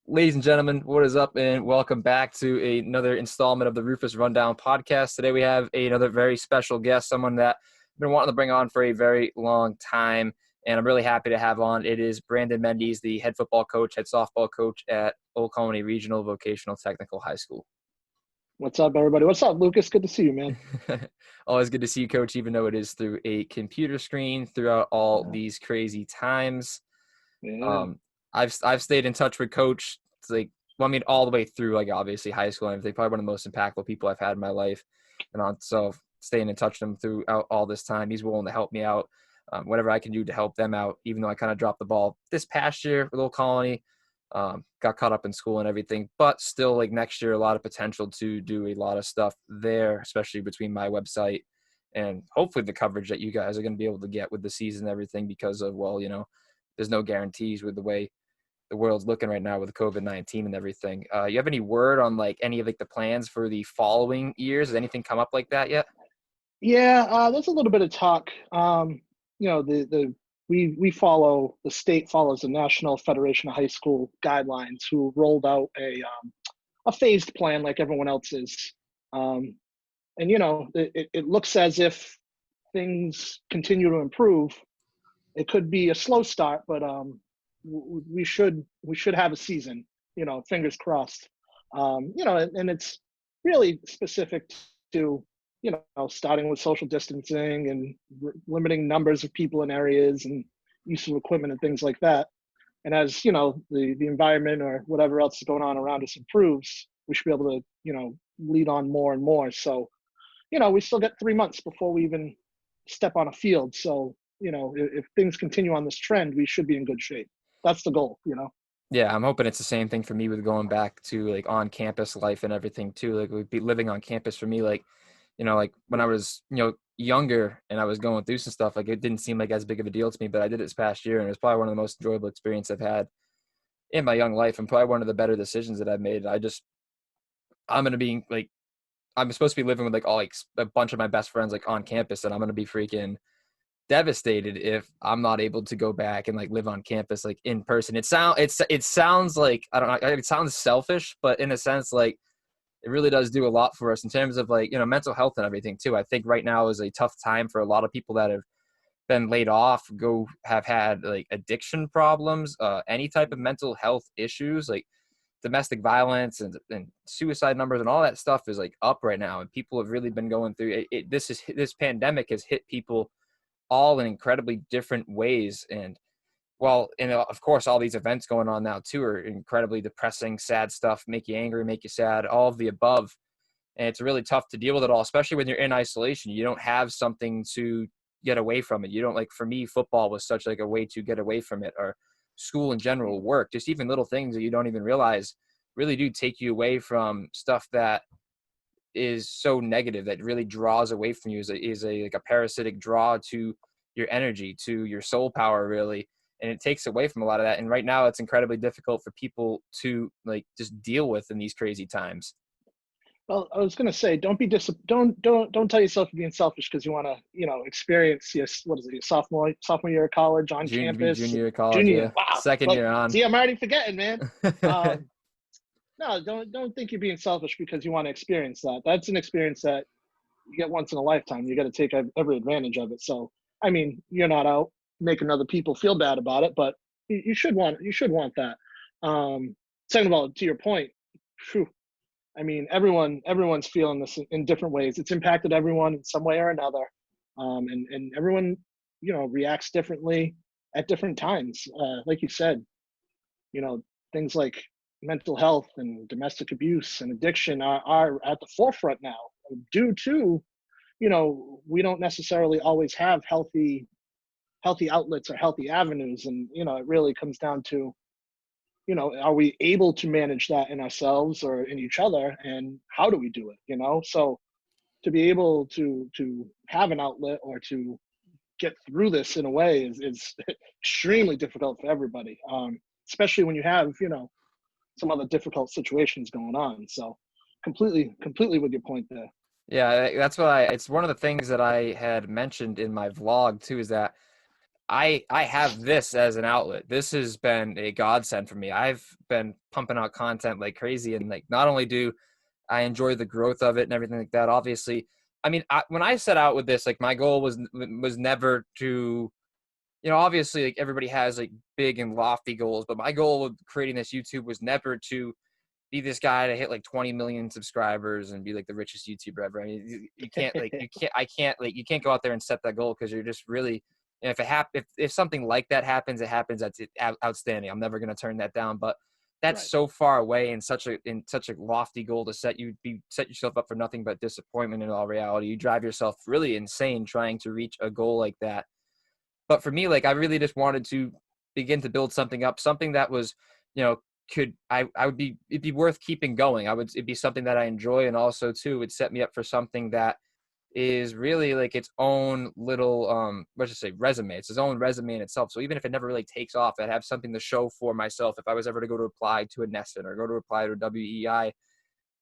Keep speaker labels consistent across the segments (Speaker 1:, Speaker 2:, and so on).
Speaker 1: Ladies and gentlemen, what is up, and welcome back to another installment of the Rufus Rundown podcast. Today we have another very special guest, someone that I've been wanting to bring on for a very long time, and I'm really happy to have on. It is Brandon Mendez, the head football coach, head softball coach at Old Colony Regional Vocational Technical High School.
Speaker 2: What's up, everybody? What's up, Lucas? Good to see you, man.
Speaker 1: Always good to see you, Coach, even though it is through a computer screen throughout all these crazy times.
Speaker 2: Yeah.
Speaker 1: I've stayed in touch with Coach. It's all the way through, obviously high school and everything. Probably one of the most impactful people I've had in my life, so staying in touch with him throughout all this time. He's willing to help me out, whatever I can do to help them out. Even though I kind of dropped the ball this past year with Old Colony, got caught up in school and everything, but still, next year, a lot of potential to do a lot of stuff there, especially between my website and hopefully the coverage that you guys are going to be able to get with the season and everything, because of there's no guarantees with the way the world's looking right now with COVID-19 and everything. You have any word on any of the plans for the following years? Has anything come up like that yet?
Speaker 2: Yeah, there's a little bit of talk. We follow, the state follows the National Federation of High School guidelines, who rolled out a phased plan like everyone else is. It looks as if things continue to improve. It could be a slow start, but we should have a season. Fingers crossed. And it's really specific to starting with social distancing and limiting numbers of people in areas and use of equipment and things like that. And as the environment or whatever else is going on around us improves, we should be able to lead on more and more. So we still got 3 months before we even step on a field. So if things continue on this trend, we should be in good shape. That's the goal.
Speaker 1: Yeah, I'm hoping it's the same thing for me with going back to on campus life and everything too. We'd be living on campus for me, when I was, younger and I was going through some stuff, it didn't seem as big of a deal to me, but I did it this past year, and it was probably one of the most enjoyable experiences I've had in my young life, and probably one of the better decisions that I've made. I'm going to be I'm supposed to be living with a bunch of my best friends on campus, and I'm going to be freaking devastated if I'm not able to go back and live on campus in person. It sounds like, I don't know, it sounds selfish, but in a sense it really does do a lot for us in terms of mental health and everything too. I think right now is a tough time for a lot of people that have been laid off, have had addiction problems, any type of mental health issues, domestic violence and suicide numbers and all that stuff is up right now, and people have really been going through it. This pandemic has hit people all in incredibly different ways. And of course, all these events going on now too are incredibly depressing, sad stuff, make you angry, make you sad, all of the above. And it's really tough to deal with it all, especially when you're in isolation. You don't have something to get away from it. You don't for me, football was such a way to get away from it, or school in general, work, just even little things that you don't even realize really do take you away from stuff that is so negative, that really draws away from you, is a parasitic draw to your energy, to your soul power, really. And it takes away from a lot of that. And right now it's incredibly difficult for people to just deal with in these crazy times.
Speaker 2: Well, I was going to say, don't tell yourself you're being selfish because you want to, experience your sophomore year of college on campus.
Speaker 1: Junior year of college, yeah.
Speaker 2: Wow.
Speaker 1: Second year on.
Speaker 2: See, I'm already forgetting, man. No, don't think you're being selfish because you want to experience that. That's an experience that you get once in a lifetime. You got to take every advantage of it. So, I mean, you're not out making other people feel bad about it, but you should want that. Second of all, to your point, whew, I mean, everyone's feeling this in different ways. It's impacted everyone in some way or another, and everyone reacts differently at different times. Like you said, things like mental health and domestic abuse and addiction are at the forefront now, due to we don't necessarily always have healthy outlets or healthy avenues, and it really comes down to are we able to manage that in ourselves or in each other, and how do we do it? So to be able to have an outlet or to get through this in a way is extremely difficult for everybody, especially when you have some other difficult situations going on. So completely with your point there.
Speaker 1: Yeah, that's what it's one of the things that I had mentioned in my vlog too, is that I have this as an outlet. This has been a godsend for me. I've been pumping out content like crazy, and like not only do I enjoy the growth of it and everything like that, obviously, I mean, when I set out with this, like my goal was never to, obviously like everybody has like big and lofty goals, but my goal with creating this YouTube was never to be this guy to hit like 20 million subscribers and be like the richest YouTuber ever. I mean, you can't like, you can't go out there and set that goal, because you're just really, and if something like that happens, it happens. That's outstanding. I'm never going to turn that down, but that's
Speaker 2: Right.
Speaker 1: so far away in such a lofty goal to set yourself up for nothing but disappointment in all reality. You drive yourself really insane trying to reach a goal like that. But for me, like I really just wanted to begin to build something up, something that was, you know, it'd be worth keeping going. It'd be something that I enjoy. And also too, would set me up for something that is really like its own little, let's just say resume. It's its own resume in itself. So even if it never really takes off, I'd have something to show for myself. If I was ever to go to apply to a Neston or go to apply to a WEI,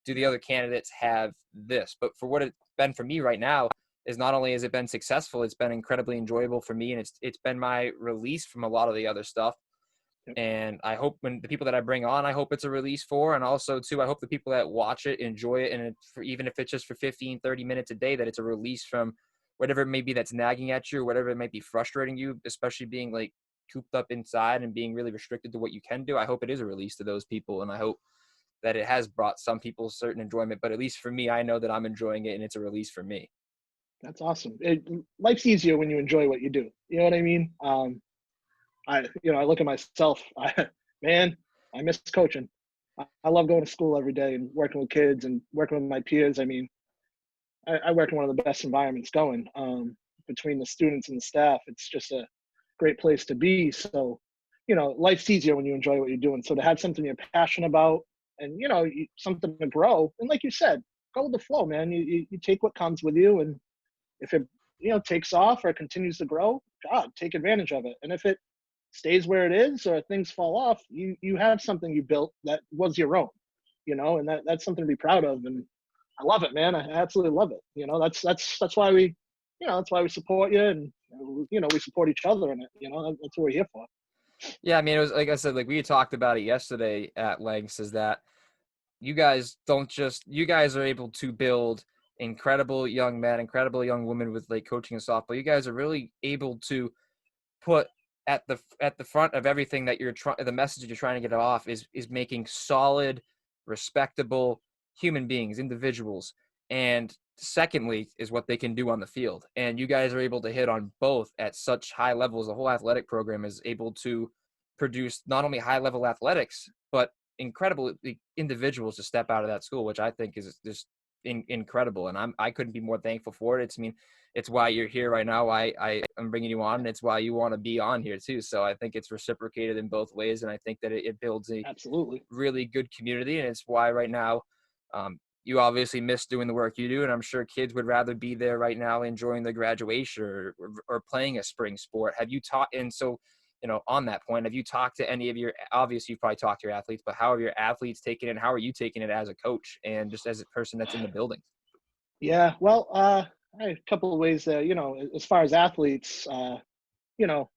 Speaker 1: do the other candidates have this? But for what it's been for me right now is not only has it been successful, it's been incredibly enjoyable for me. And it's been my release from a lot of the other stuff.
Speaker 2: Yep.
Speaker 1: And I hope when the people that I bring on, I hope it's a release for. And also, too, I hope the people that watch it enjoy it. And even if it's just for 15, 30 minutes a day, that it's a release from whatever it may be that's nagging at you, or whatever it might be frustrating you, especially being like cooped up inside and being really restricted to what you can do. I hope it is a release to those people. And I hope that it has brought some people certain enjoyment. But at least for me, I know that I'm enjoying it and it's a release for me.
Speaker 2: That's awesome. Life's easier when you enjoy what you do. You know what I mean? I look at myself, man, I miss coaching. I love going to school every day and working with kids and working with my peers. I mean, I work in one of the best environments going, between the students and the staff. It's just a great place to be. So, life's easier when you enjoy what you're doing. So to have something you're passionate about and, something to grow, and like you said, go with the flow, man. You take what comes with you, and if it, takes off or continues to grow, God, take advantage of it. And if it stays where it is or things fall off, you have something you built that was your own, and that's something to be proud of. And I love it, man. I absolutely love it. That's why we support you, and we support each other in it. That's what we're here for.
Speaker 1: Yeah, I mean, it was like I said, like we talked about it yesterday at lengths, is that you guys are able to build incredible young men, incredible young women with like coaching and softball. You guys are really able to put at the front of everything that the message you're trying to get off is making solid, respectable human beings, individuals. And secondly is what they can do on the field. And you guys are able to hit on both at such high levels. The whole athletic program is able to produce not only high level athletics, but incredible individuals to step out of that school, which I think is just incredible. And I couldn't be more thankful for it. It's why you're here right now. I'm bringing you on, and it's why you want to be on here too. So I think it's reciprocated in both ways. And I think that it builds a
Speaker 2: Absolutely
Speaker 1: really good community. And it's why right now, you obviously miss doing the work you do. And I'm sure kids would rather be there right now enjoying the graduation or playing a spring sport. Have you taught? And so, on that point, have you talked to any of obviously you've probably talked to your athletes, but how have your athletes taken it? And how are you taking it as a coach and just as a person that's in the building?
Speaker 2: Yeah, well, I had a couple of ways there. As far as athletes, you know,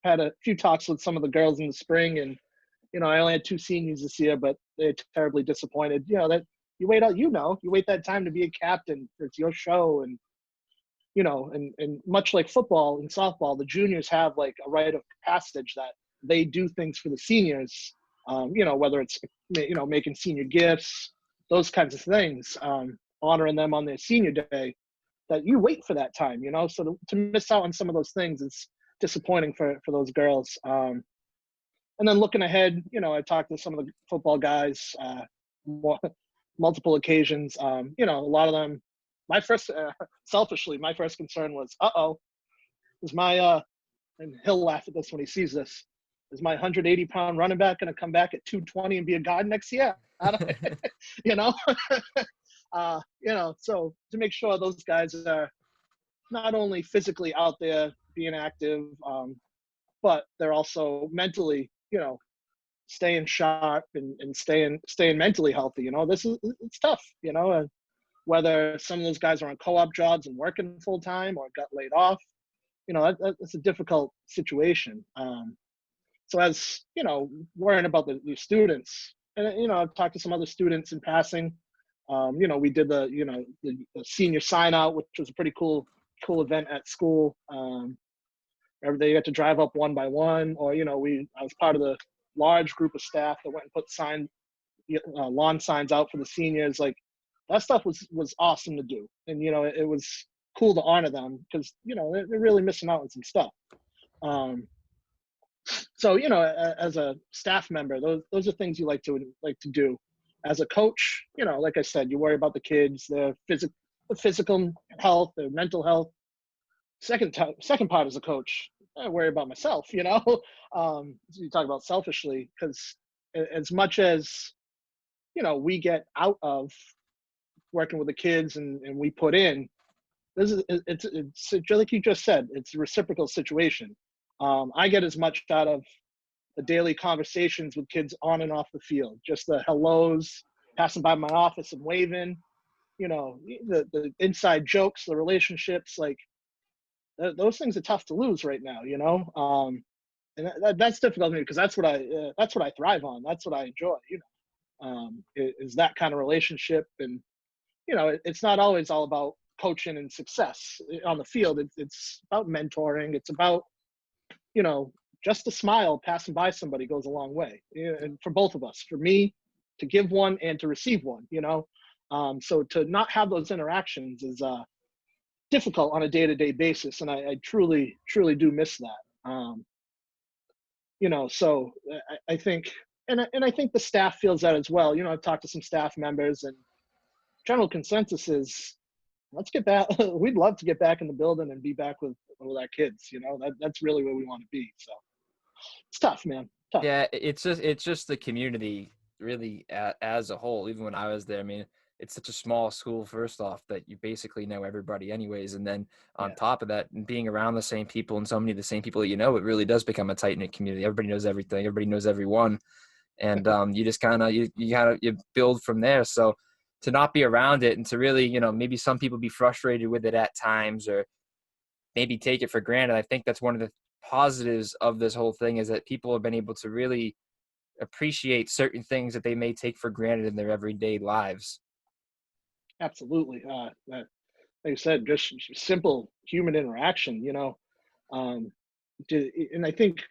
Speaker 2: had a few talks with some of the girls in the spring, and I only had two seniors this year, but they're terribly disappointed. That you wait out, you wait that time to be a captain. It's your show, and and much like football and softball, the juniors have like a rite of passage that they do things for the seniors. Whether it's making senior gifts, those kinds of things, honoring them on their senior day. That you wait for that time, So to miss out on some of those things is disappointing for those girls. And then looking ahead, I talked to some of the football guys, multiple occasions. A lot of them. Selfishly, my first concern was, is my and he'll laugh at this when he sees this. Is my 180-pound running back going to come back at 220 and be a guard next year? I don't, you know, so to make sure those guys are not only physically out there being active, but they're also mentally, staying sharp and staying mentally healthy. It's tough, and whether some of those guys are on co-op jobs and working full time or got laid off, that's a difficult situation. So as worrying about the students, and I've talked to some other students in passing. We did the senior sign out, which was a pretty cool event at school. They got to drive up one by one, or I was part of the large group of staff that went and put lawn signs out for the seniors. Like that stuff was awesome to do, and it was cool to honor them because they're really missing out on some stuff. So as a staff member, those are things you like to do. As a coach, like I said, you worry about the kids, their physical health, their mental health. Second part as a coach, I worry about myself. So you talk about selfishly, because as much as we get out of working with the kids and we put in, it's like you just said, it's a reciprocal situation. I get as much out of the daily conversations with kids on and off the field, just the hellos, passing by my office and waving, the inside jokes, the relationships, like those things are tough to lose right now, and that's difficult for me because that's what I thrive on. That's what I enjoy, is that kind of relationship. And, it's not always all about coaching and success on the field. It's about mentoring. It's about, just a smile passing by somebody goes a long way. And for both of us, for me to give one and to receive one, so to not have those interactions is difficult on a day-to-day basis. And I truly do miss that. So I think, and I think the staff feels that as well. I've talked to some staff members, and general consensus is, let's get back. We'd love to get back in the building and be back with our kids. That's really where we want to be. So it's tough, man. Tough.
Speaker 1: Yeah, it's just the community really as a whole. Even when I was there, I mean, it's such a small school, first off, that you basically know everybody anyways. And then on
Speaker 2: Yeah.
Speaker 1: top of that, being around the same people and so many of the same people that it really does become a tight-knit community. Everybody knows everything. Everybody knows everyone. And you just kind of, you build from there. So to not be around it and to really, maybe some people be frustrated with it at times or maybe take it for granted. I think that's one of the positives of this whole thing is that people have been able to really appreciate certain things that they may take for granted in their everyday lives.
Speaker 2: Absolutely. Like you said, just simple human interaction, um, and I think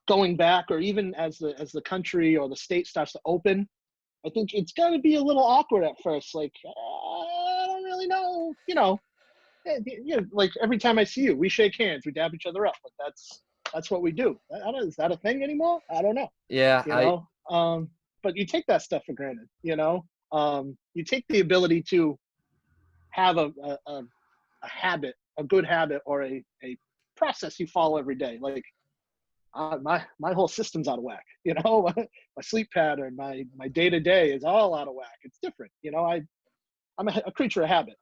Speaker 2: going back, or even as the country or the state starts to open, I think it's going to be a little awkward at first. Like, I don't really know, like every time I see you, we shake hands, we dab each other up. Like that's what we do. Is that a thing anymore? I don't know.
Speaker 1: Yeah.
Speaker 2: But you take that stuff for granted, you take the ability to have a habit, a good habit, or a process you follow every day. Like my whole system's out of whack. My sleep pattern, my day to day is all out of whack. It's different. I'm a creature of habit.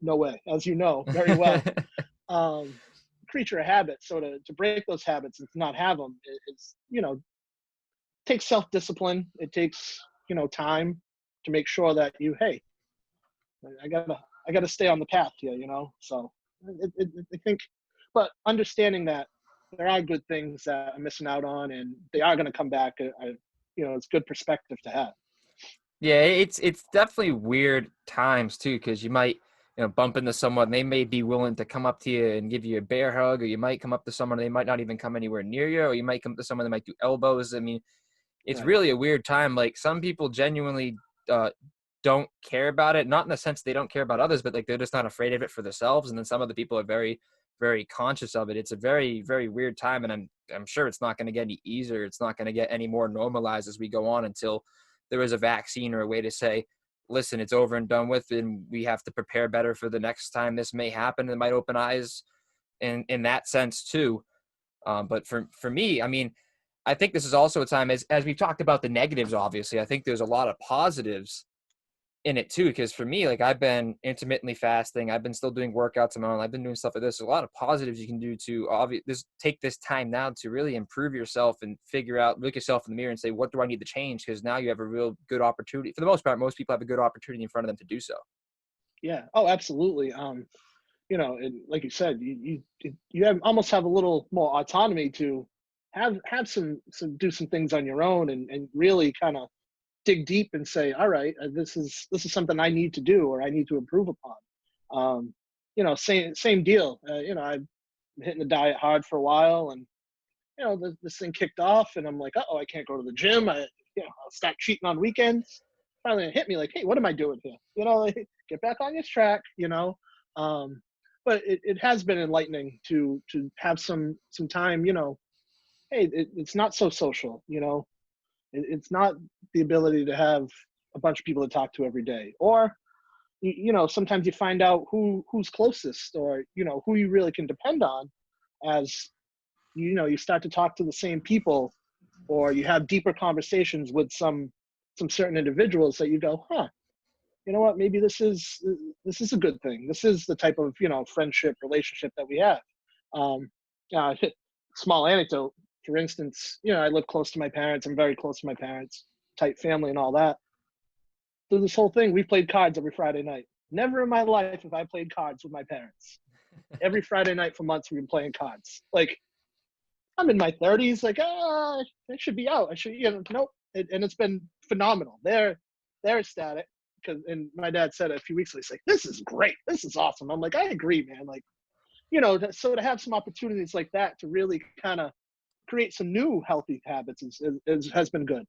Speaker 2: No way, as you know very well. Creature of habit. So to break those habits and to not have them is takes self-discipline. It takes time to make sure that I gotta stay on the path here. So I think, but understanding that there are good things that I'm missing out on, and they are going to come back. It's good perspective to have.
Speaker 1: Yeah, it's definitely weird times too, because you might bump into someone, they may be willing to come up to you and give you a bear hug, or you might come up to someone, they might not even come anywhere near you, or you might come to someone that might do elbows. I mean, it's
Speaker 2: Right.
Speaker 1: really a weird time. Like some people genuinely don't care about it, not in the sense they don't care about others, but like they're just not afraid of it for themselves. And then some of the people are very, very conscious of it. It's a very, very weird time, and I'm sure it's not going to get any easier. It's not going to get any more normalized as we go on until there is a vaccine or a way to say, listen, it's over and done with, and we have to prepare better for the next time this may happen. It might open eyes in that sense too. But for me, I mean, I think this is also a time, as we've talked about the negatives, obviously, I think there's a lot of positives in it too. Because for me, like I've been intermittently fasting. I've been still doing workouts on my own. I've been doing stuff like this. There's a lot of positives you can do to take this time now to really improve yourself and look yourself in the mirror and say, what do I need to change? Because now you have a real good opportunity. For the most part, most people have a good opportunity in front of them to do so.
Speaker 2: Yeah. Oh, absolutely. and like you said, almost have a little more autonomy to have some do some things on your own, and really kind of dig deep and say, all right, this is something I need to do or I need to improve upon. Same deal. I've been hitting the diet hard for a while, and this thing kicked off, and I'm like, oh, I can't go to the gym. I'll start cheating on weekends. Finally, it hit me like, hey, what am I doing here? Like, get back on your track. Um, but it has been enlightening to have some time. Hey, it's not so social. It's not the ability to have a bunch of people to talk to every day, or sometimes you find out who's closest, or who you really can depend on, as you start to talk to the same people, or you have deeper conversations with some certain individuals that you go, huh, you know what, maybe this is a good thing. This is the type of friendship relationship that we have. um uh, Small anecdote, for instance, I live close to my parents. I'm very close to my parents, tight family and all that. Through this whole thing, we played cards every Friday night. Never in my life have I played cards with my parents. Every Friday night for months we've been playing cards. Like, I'm in my 30s, like, I should be out. I should, nope. And it's been phenomenal. They're ecstatic, and my dad said it a few weeks ago. He's like, this is great. This is awesome. I'm like, I agree, man. Like, so to have some opportunities like that to really kind of create some new healthy habits has been good.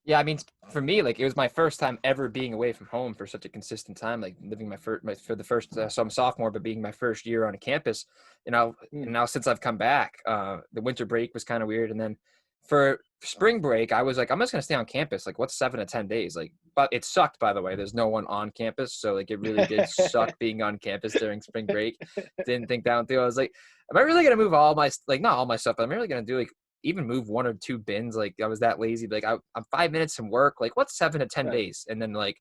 Speaker 1: Yeah, I mean, for me, like it was my first time ever being away from home for such a consistent time, like living for the first, so I'm a sophomore, but being my first year on a campus, and
Speaker 2: Mm.
Speaker 1: now since I've come back, the winter break was kind of weird. And then for spring break, I was like, I'm just going to stay on campus. Like, what's 7 to 10 days? Like, but it sucked, by the way. There's no one on campus. So like, it really did suck being on campus during spring break. Didn't think down through. I was like, am I really going to move all my, like, not all my stuff, but I'm really going to do like even move 1 or 2 bins. Like, I was that lazy. Like, I'm 5 minutes from work. Like, what's 7 to 10
Speaker 2: Right.
Speaker 1: days? And then like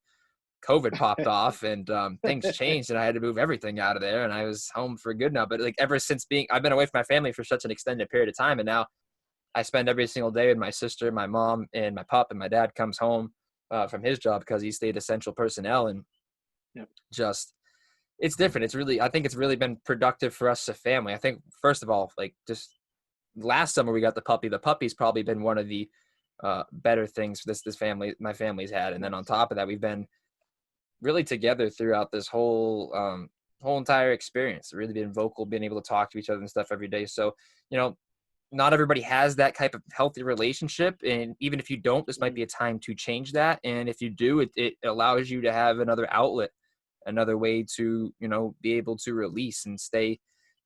Speaker 1: COVID popped off, and things changed, and I had to move everything out of there, and I was home for good now. But like ever since I've been away from my family for such an extended period of time, and now I spend every single day with my sister, my mom, and my pup. And my dad comes home from his job because he stayed essential personnel, and
Speaker 2: Yep.
Speaker 1: just it's different. I think it's really been productive for us as a family. I think first of all, like just last summer we got the puppy. The puppy's probably been one of the better things my family's had. And then on
Speaker 2: Nice.
Speaker 1: top of that, we've been really together throughout this whole entire experience. Really been vocal, being able to talk to each other and stuff every day. So, not everybody has that type of healthy relationship. And even if you don't, this might
Speaker 2: Mm.
Speaker 1: be a time to change that. And if you do, it allows you to have another outlet, another way to, be able to release and stay,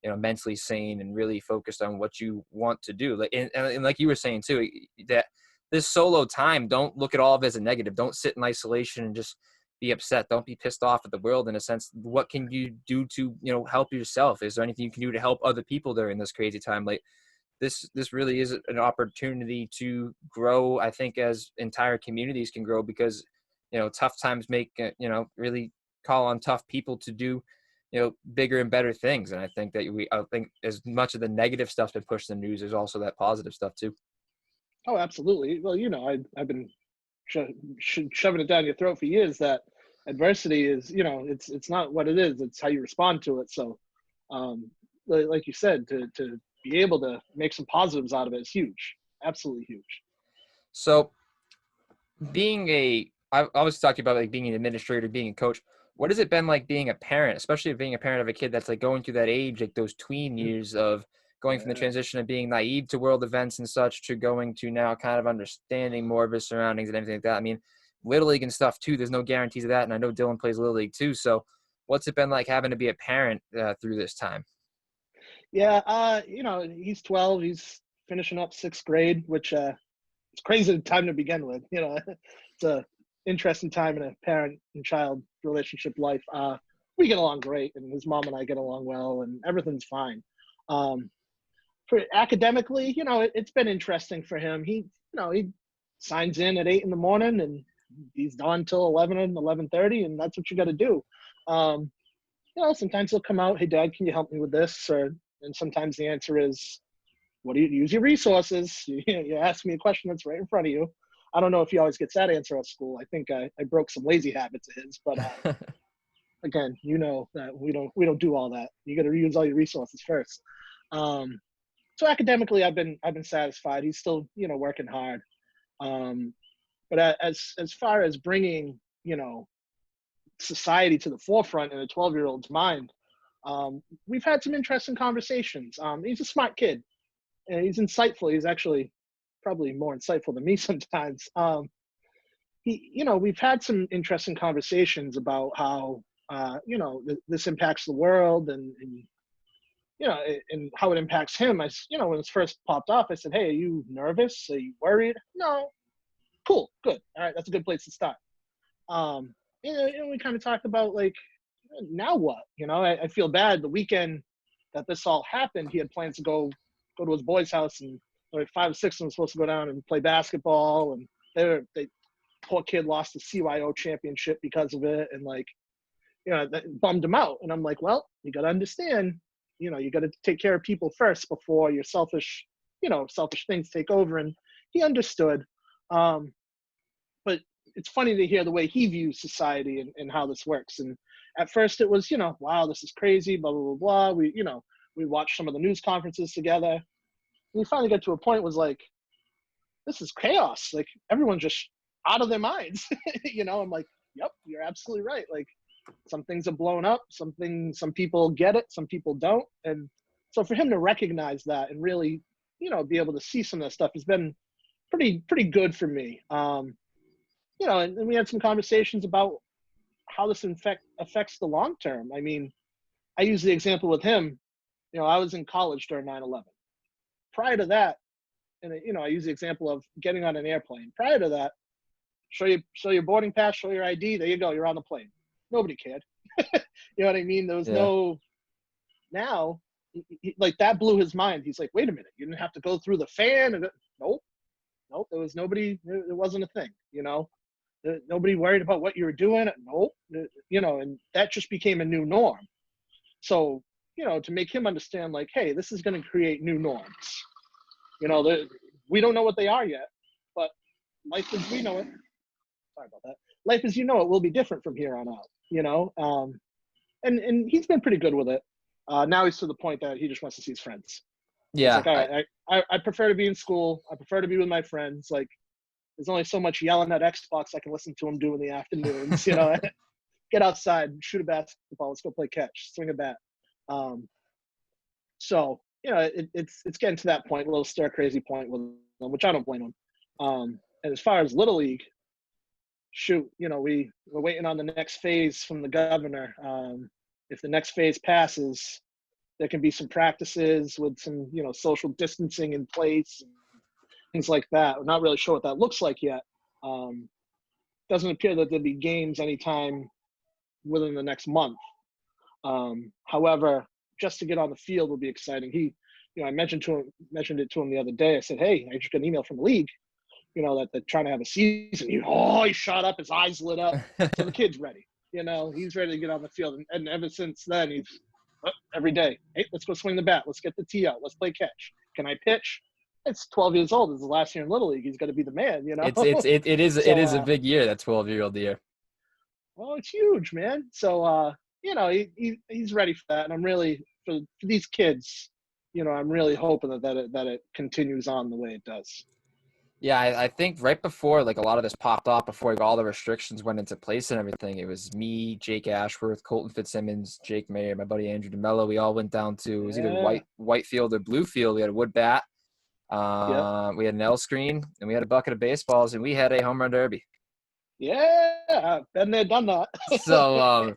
Speaker 1: mentally sane and really focused on what you want to do. Like, and like you were saying too, that this solo time, don't look at all of it as a negative. Don't sit in isolation and just be upset. Don't be pissed off at the world. In a sense, what can you do to, help yourself? Is there anything you can do to help other people during this crazy time? Like, this really is an opportunity to grow. I think as entire communities can grow, because tough times make really call on tough people to do bigger and better things. And I think as much of the negative stuff's been pushed in the news, there's also that positive stuff too.
Speaker 2: Oh, absolutely. Well, I've been shoving it down your throat for years that adversity is, it's not what it is. It's how you respond to it. So, like you said, to be able to make some positives out of it is huge. Absolutely huge.
Speaker 1: So I always talk to you about like being an administrator, being a coach. What has it been like being a parent, especially being a parent of a kid that's like going through that age, like those tween
Speaker 2: Mm.
Speaker 1: years of going from the
Speaker 2: Yeah.
Speaker 1: transition of being naive to world events and such to going to now kind of understanding more of his surroundings and everything like that? I mean, Little League and stuff too, there's no guarantees of that. And I know Dylan plays Little League too. So what's it been like having to be a parent through this time?
Speaker 2: Yeah. He's 12. He's finishing up sixth grade, which it's crazy time to begin with. It's a interesting time in a parent and child relationship life. We get along great, and his mom and I get along well, and everything's fine. Um, for academically, it's been interesting for him. He signs in at 8 in the morning, and he's done till 11 and 11:30, and that's what you got to do. Um, Sometimes he'll come out, hey dad, can you help me with this? And sometimes the answer is, what do you use your resources? You ask me a question that's right in front of you. I don't know if he always gets that answer at school. I think I broke some lazy habits of his, but again, you know that we don't do all that. You got to reuse all your resources first. Um, so academically, I've been satisfied. He's still working hard. Um, but as far as bringing society to the forefront in a 12-year-old's mind, we've had some interesting conversations. He's a smart kid and he's insightful. He's actually probably more insightful than me sometimes. We've had some interesting conversations about how this impacts the world, and how it impacts him. When it's first popped off, I said, "Hey, are you nervous? Are you worried?" No. Cool, good. All right, that's a good place to start. Um, we kind of talked about, like, now what? I feel bad. The weekend that this all happened, he had plans to go to his boy's house, and like 5 or 6 of them were supposed to go down and play basketball, and they poor kid lost the CYO championship because of it, and like that bummed him out. And I'm like, well, you got to understand, you got to take care of people first before your selfish things take over. And he understood. But it's funny to hear the way he views society and how this works. And at first it was, wow, this is crazy, blah, blah, blah, blah. We watched some of the news conferences together. And we finally got to a point was like, this is chaos. Like, everyone's just out of their minds. I'm like, yep, you're absolutely right. Like, some things are blown up. Some people get it. Some people don't. And so for him to recognize that and really, be able to see some of that stuff has been pretty good for me. And we had some conversations about how this affects the long term. I mean, I use the example with him. I was in college during 9/11. Prior to that, and I use the example of getting on an airplane. Prior to that, show your boarding pass, show your ID. There you go. You're on the plane. Nobody cared. You know what I mean? There was no. Now, like, that blew his mind. He's like, wait a minute, you didn't have to go through the fan. And nope. There was nobody. It wasn't a thing. Nobody worried about what you were doing. Nope. And that just became a new norm. So, to make him understand, like, hey, this is going to create new norms. We don't know what they are yet, but life as we know it. Sorry about that. Life as you know it will be different from here on out. And he's been pretty good with it. Now he's to the point that he just wants to see his friends.
Speaker 1: Yeah.
Speaker 2: It's like, all right, I prefer to be in school. I prefer to be with my friends. Like, there's only so much yelling at Xbox I can listen to him do in the afternoons. Get outside, shoot a basketball. Let's go play catch, swing a bat. So it's getting to that point, a little stir crazy point with them, which I don't blame him. And as far as Little League, shoot, we're waiting on the next phase from the governor. If the next phase passes, there can be some practices with some, social distancing in place, and things like that. We're not really sure what that looks like yet. Doesn't appear that there'll be games anytime within the next month. However, just to get on the field will be exciting. I mentioned it to him the other day. I said, hey, I just got an email from the league, that they're trying to have a season. He shot up, his eyes lit up. So the kid's ready. He's ready to get on the field. And ever since then, he's every day, hey, let's go swing the bat. Let's get the tee out. Let's play catch. Can I pitch? It's 12 years old. It's the last year in Little League. He's got to be the man,
Speaker 1: It is a big year, that 12-year-old year.
Speaker 2: Well, it's huge, man. So, he's ready for that. And I'm really, for these kids, I'm really hoping that it continues on the way it does.
Speaker 1: Yeah, I think right before, like, a lot of this popped off, before, like, all the restrictions went into place and everything, it was me, Jake Ashworth, Colton Fitzsimmons, Jake Mayer, my buddy Andrew DeMello. We all went down to, it was either white field or blue field. We had a wood bat. We had an L screen, and we had a bucket of baseballs, and we had a home run derby.
Speaker 2: Yeah, been there, done that.
Speaker 1: So,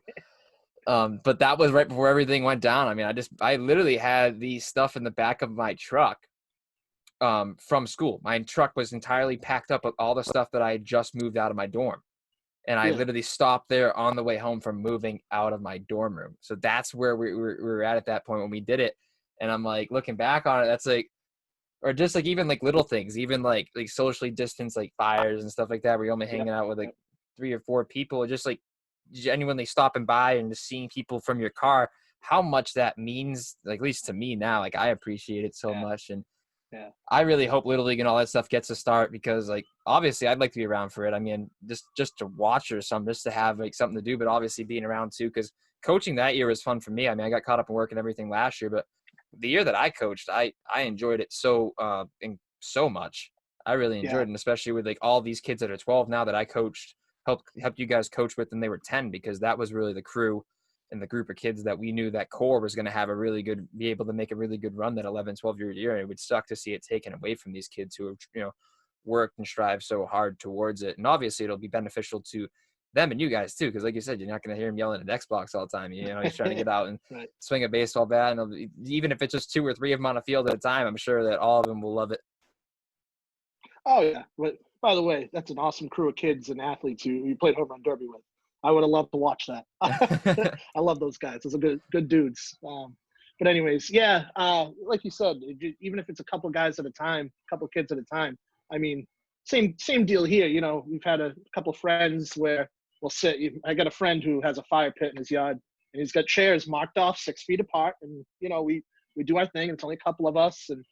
Speaker 1: but that was right before everything went down. I mean, I literally had the stuff in the back of my truck from school. My truck was entirely packed up with all the stuff that I had just moved out of my dorm. And I literally stopped there on the way home from moving out of my dorm room. So that's where we were at that point when we did it. And I'm like, looking back on it, that's like, or just like even like little things, even like socially distanced, like fires and stuff like that, where you're only hanging out with like 3 or 4 people, just like genuinely stopping by and just seeing people from your car, how much that means, like, at least to me now, like, I appreciate it so much. And
Speaker 2: Yeah.
Speaker 1: I really hope Little League and all that stuff gets a start because, like, obviously I'd like to be around for it. I mean, just to watch or something, just to have like something to do, but obviously being around too, because coaching that year was fun for me. I mean, I got caught up in work and everything last year, but the year that I coached, I enjoyed it so much. I really enjoyed
Speaker 2: Yeah.
Speaker 1: it, and especially with like all these kids that are 12 now that I coached, helped you guys coach with, and they were 10, because that was really the crew and the group of kids that we knew that core was going to have be able to make a really good run that 11, 12-year. And it would suck to see it taken away from these kids who have, worked and strive so hard towards it. And obviously it'll be beneficial to them and you guys too. Cause like you said, you're not going to hear him yelling at Xbox all the time. He's trying to get out and
Speaker 2: Right.
Speaker 1: swing a baseball bat. And even if it's just 2 or 3 of them on a field at a time, I'm sure that all of them will love it.
Speaker 2: Oh yeah. But by the way, that's an awesome crew of kids and athletes you played home run derby with. I would have loved to watch that. I love those guys. Those are good dudes. But anyways, yeah, like you said, even if it's a couple guys at a time, couple kids at a time. I mean, same deal here. We've had a couple friends where we'll sit. I got a friend who has a fire pit in his yard, and he's got chairs marked off 6 feet apart, and we do our thing. And it's only a couple of us, and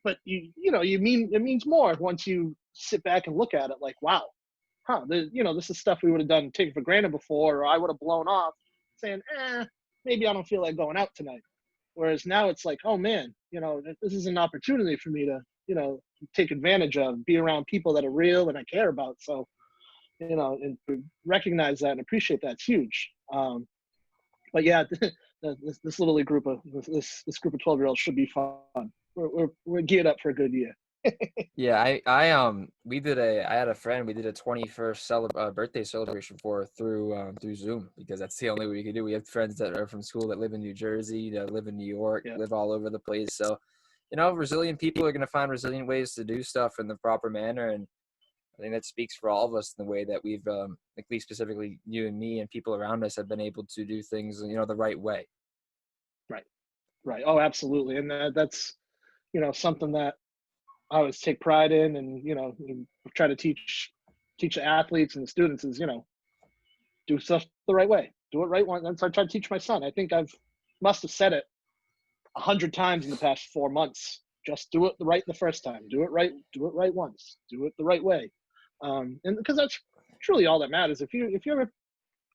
Speaker 2: but it means more once you sit back and look at it. Like, wow, this is stuff we would have done taken for granted before, or I would have blown off saying, maybe I don't feel like going out tonight. Whereas now it's like, oh man, this is an opportunity for me to, take advantage of, be around people that are real and I care about. So, and to recognize that and appreciate that's huge. But yeah, this little league group of this group of 12-year-olds should be fun. We're geared up for a good year.
Speaker 1: Yeah, I had a friend we did a 21st birthday celebration for through Zoom, because that's the only way we could do. We have friends that are from school that live in New Jersey, that live in New York,
Speaker 2: Yeah.
Speaker 1: live all over the place. So, resilient people are going to find resilient ways to do stuff in the proper manner, and I think that speaks for all of us in the way that we've, at least specifically you and me and people around us, have been able to do things, the right way.
Speaker 2: Right. Right. Oh, absolutely. And that's something that I always take pride in, and try to teach the athletes and the students is do stuff the right way, do it right one. That's what I try to teach my son. I think I've must have said it 100 times in the past 4 months. Just do it right the first time. Do it right once. Do it the right way, and because that's truly all that matters. If you're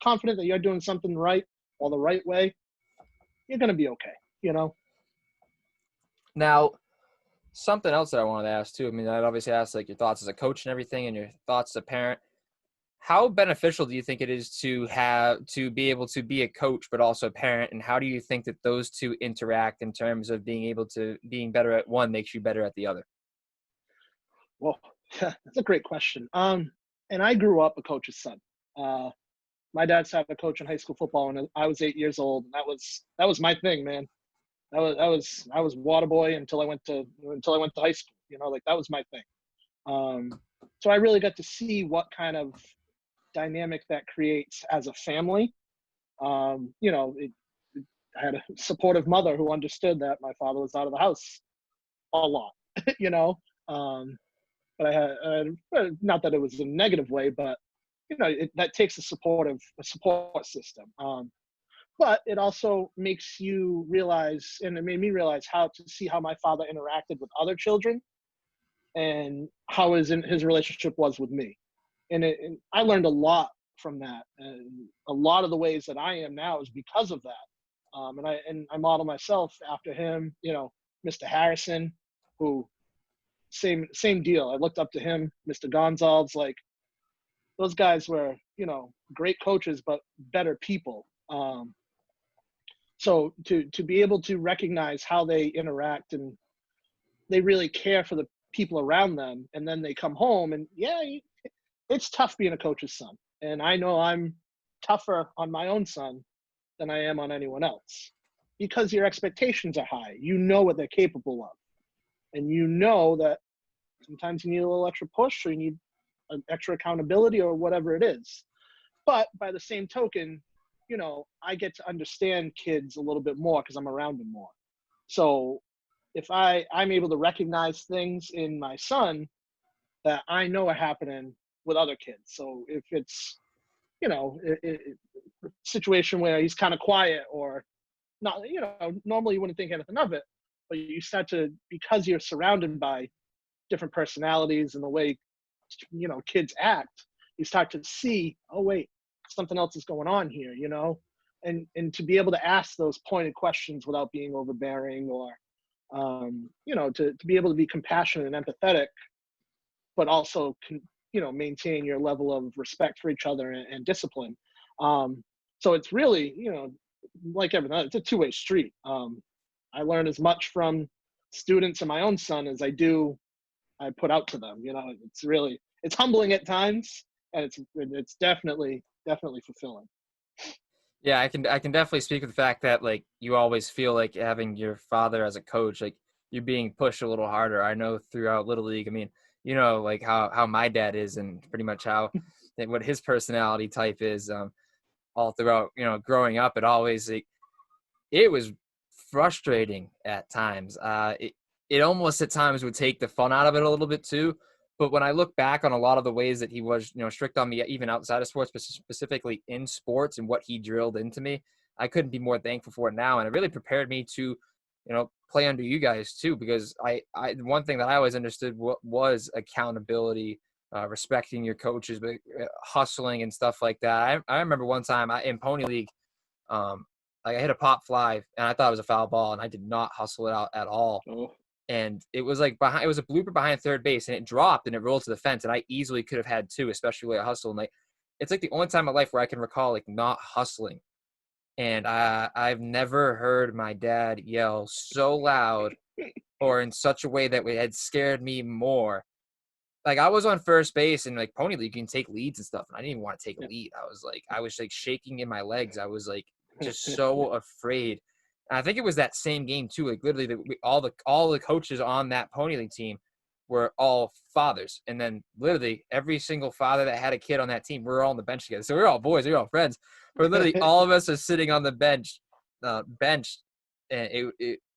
Speaker 2: confident that you're doing something right or the right way, you're gonna be okay.
Speaker 1: Now, something else that I wanted to ask too. I mean, I'd obviously asked like your thoughts as a coach and everything, and your thoughts as a parent. How beneficial do you think it is to be able to be a coach but also a parent, and how do you think that those two interact in terms of being better at one makes you better at the other?
Speaker 2: Well, that's a great question. And I grew up a coach's son. Uh, my dad started a coach in high school football when I was 8 years old, and that was my thing, man. I was water boy until I went to high school. Like that was my thing. So I really got to see what kind of dynamic that creates as a family. I had a supportive mother who understood that my father was out of the house a lot. you know, um, but I had not that it was a negative way, but that takes a support system. But it also makes you realize, and it made me realize how to see how my father interacted with other children and how his relationship was with me. And I learned a lot from that. And a lot of the ways that I am now is because of that. And I model myself after him, Mr. Harrison, who same deal. I looked up to him, Mr. Gonzalez, like those guys were, great coaches, but better people. So to be able to recognize how they interact and they really care for the people around them, and then they come home and it's tough being a coach's son. And I know I'm tougher on my own son than I am on anyone else because your expectations are high. You know what they're capable of, and you know that sometimes you need a little extra push or you need an extra accountability or whatever it is. But by the same token, I get to understand kids a little bit more because I'm around them more. So if I'm able to recognize things in my son that I know are happening with other kids. So if it's, a situation where he's kind of quiet or not, normally you wouldn't think anything of it. but you start to, because you're surrounded by different personalities and the way, kids act, you start to see, oh wait, something else is going on here, and to be able to ask those pointed questions without being overbearing, or to be able to be compassionate and empathetic, but also maintain your level of respect for each other and discipline. So it's really, like everything, it's a two-way street. I learn as much from students and my own son as I put out to them. It's humbling at times, and it's definitely fulfilling.
Speaker 1: Yeah, I can definitely speak with the fact that like you always feel like having your father as a coach, like you're being pushed a little harder. I know throughout Little League, I mean, like how my dad is, and pretty much how what his personality type is, all throughout, growing up. It was frustrating at times. It almost at times would take the fun out of it a little bit too. But when I look back on a lot of the ways that he was, strict on me, even outside of sports, but specifically in sports and what he drilled into me, I couldn't be more thankful for it now. And it really prepared me to, play under you guys too, because one thing that I always understood was accountability, respecting your coaches, but hustling and stuff like that. I remember one time in Pony League, like I hit a pop fly and I thought it was a foul ball, and I did not hustle it out at all.
Speaker 2: Oh.
Speaker 1: And it was like it was a blooper behind third base, and it dropped and it rolled to the fence, and I easily could have had two, especially with a hustle. And like, it's like the only time in my life where I can recall like not hustling. And I've never heard my dad yell so loud or in such a way that it had scared me more. Like I was on first base and like Pony League, you can take leads and stuff, and I didn't even want to take a lead. I was like shaking in my legs. I was like just so afraid. And I think it was that same game too. Like literally, all the coaches on that Pony League team were all fathers, and then literally every single father that had a kid on that team, we were all on the bench together. So we were all boys, we were all friends. But literally, all of us are sitting on the bench, and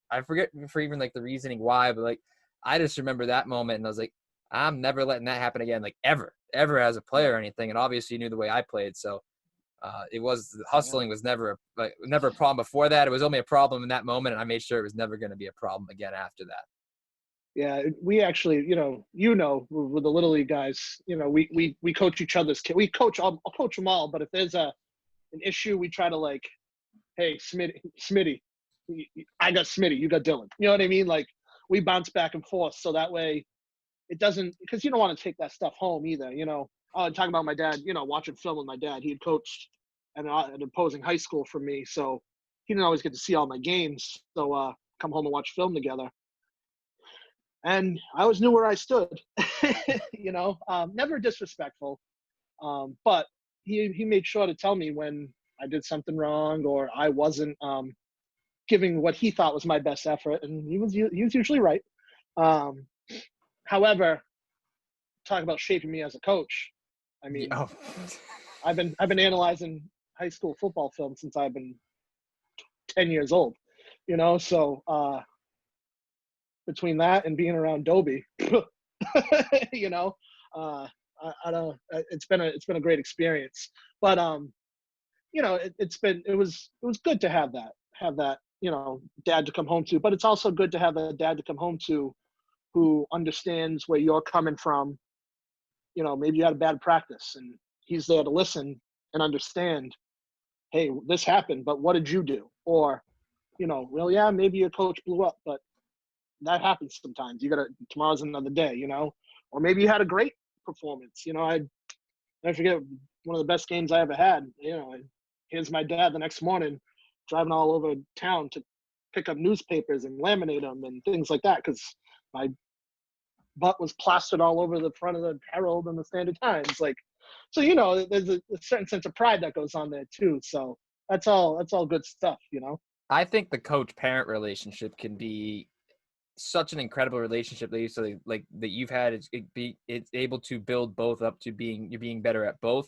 Speaker 1: I forget for even like the reasoning why, but like I just remember that moment, and I was like, I'm never letting that happen again, like ever as a player or anything. And obviously, you knew the way I played, so. Hustling was never a problem before that. It was only a problem in that moment, and I made sure it was never going to be a problem again after that.
Speaker 2: Yeah, we actually, with the Little League guys, we coach each other's kids. I'll coach them all, but if there's an issue, we try to like, hey, Smitty, I got Smitty, you got Dylan. You know what I mean? Like we bounce back and forth, so that way it doesn't, because you don't want to take that stuff home either. Talking about my dad, watching film with my dad. He had coached at an opposing high school for me, so he didn't always get to see all my games. So come home and watch film together. And I always knew where I stood, never disrespectful. But he made sure to tell me when I did something wrong or I wasn't giving what he thought was my best effort. And he was usually right. However, talk about shaping me as a coach. I mean, I've been analyzing high school football film since I've been 10 years old, so between that and being around Dobie, I don't, it's been a great experience, but it was good to have that, dad to come home to, but it's also good to have a dad to come home to who understands where you're coming from. Maybe you had a bad practice and he's there to listen and understand, hey, this happened, but what did you do? Or, well, yeah, maybe your coach blew up, but that happens sometimes. Tomorrow's another day, or maybe you had a great performance. I forget one of the best games I ever had, and here's my dad the next morning driving all over town to pick up newspapers and laminate them and things like that. 'Cause my butt was plastered all over the front of the Herald and the Standard Times. Like, so, there's a certain sense of pride that goes on there too. So that's all good stuff,
Speaker 1: I think the coach-parent relationship can be such an incredible relationship that that you've had. It's able to build both up to you're being better at both.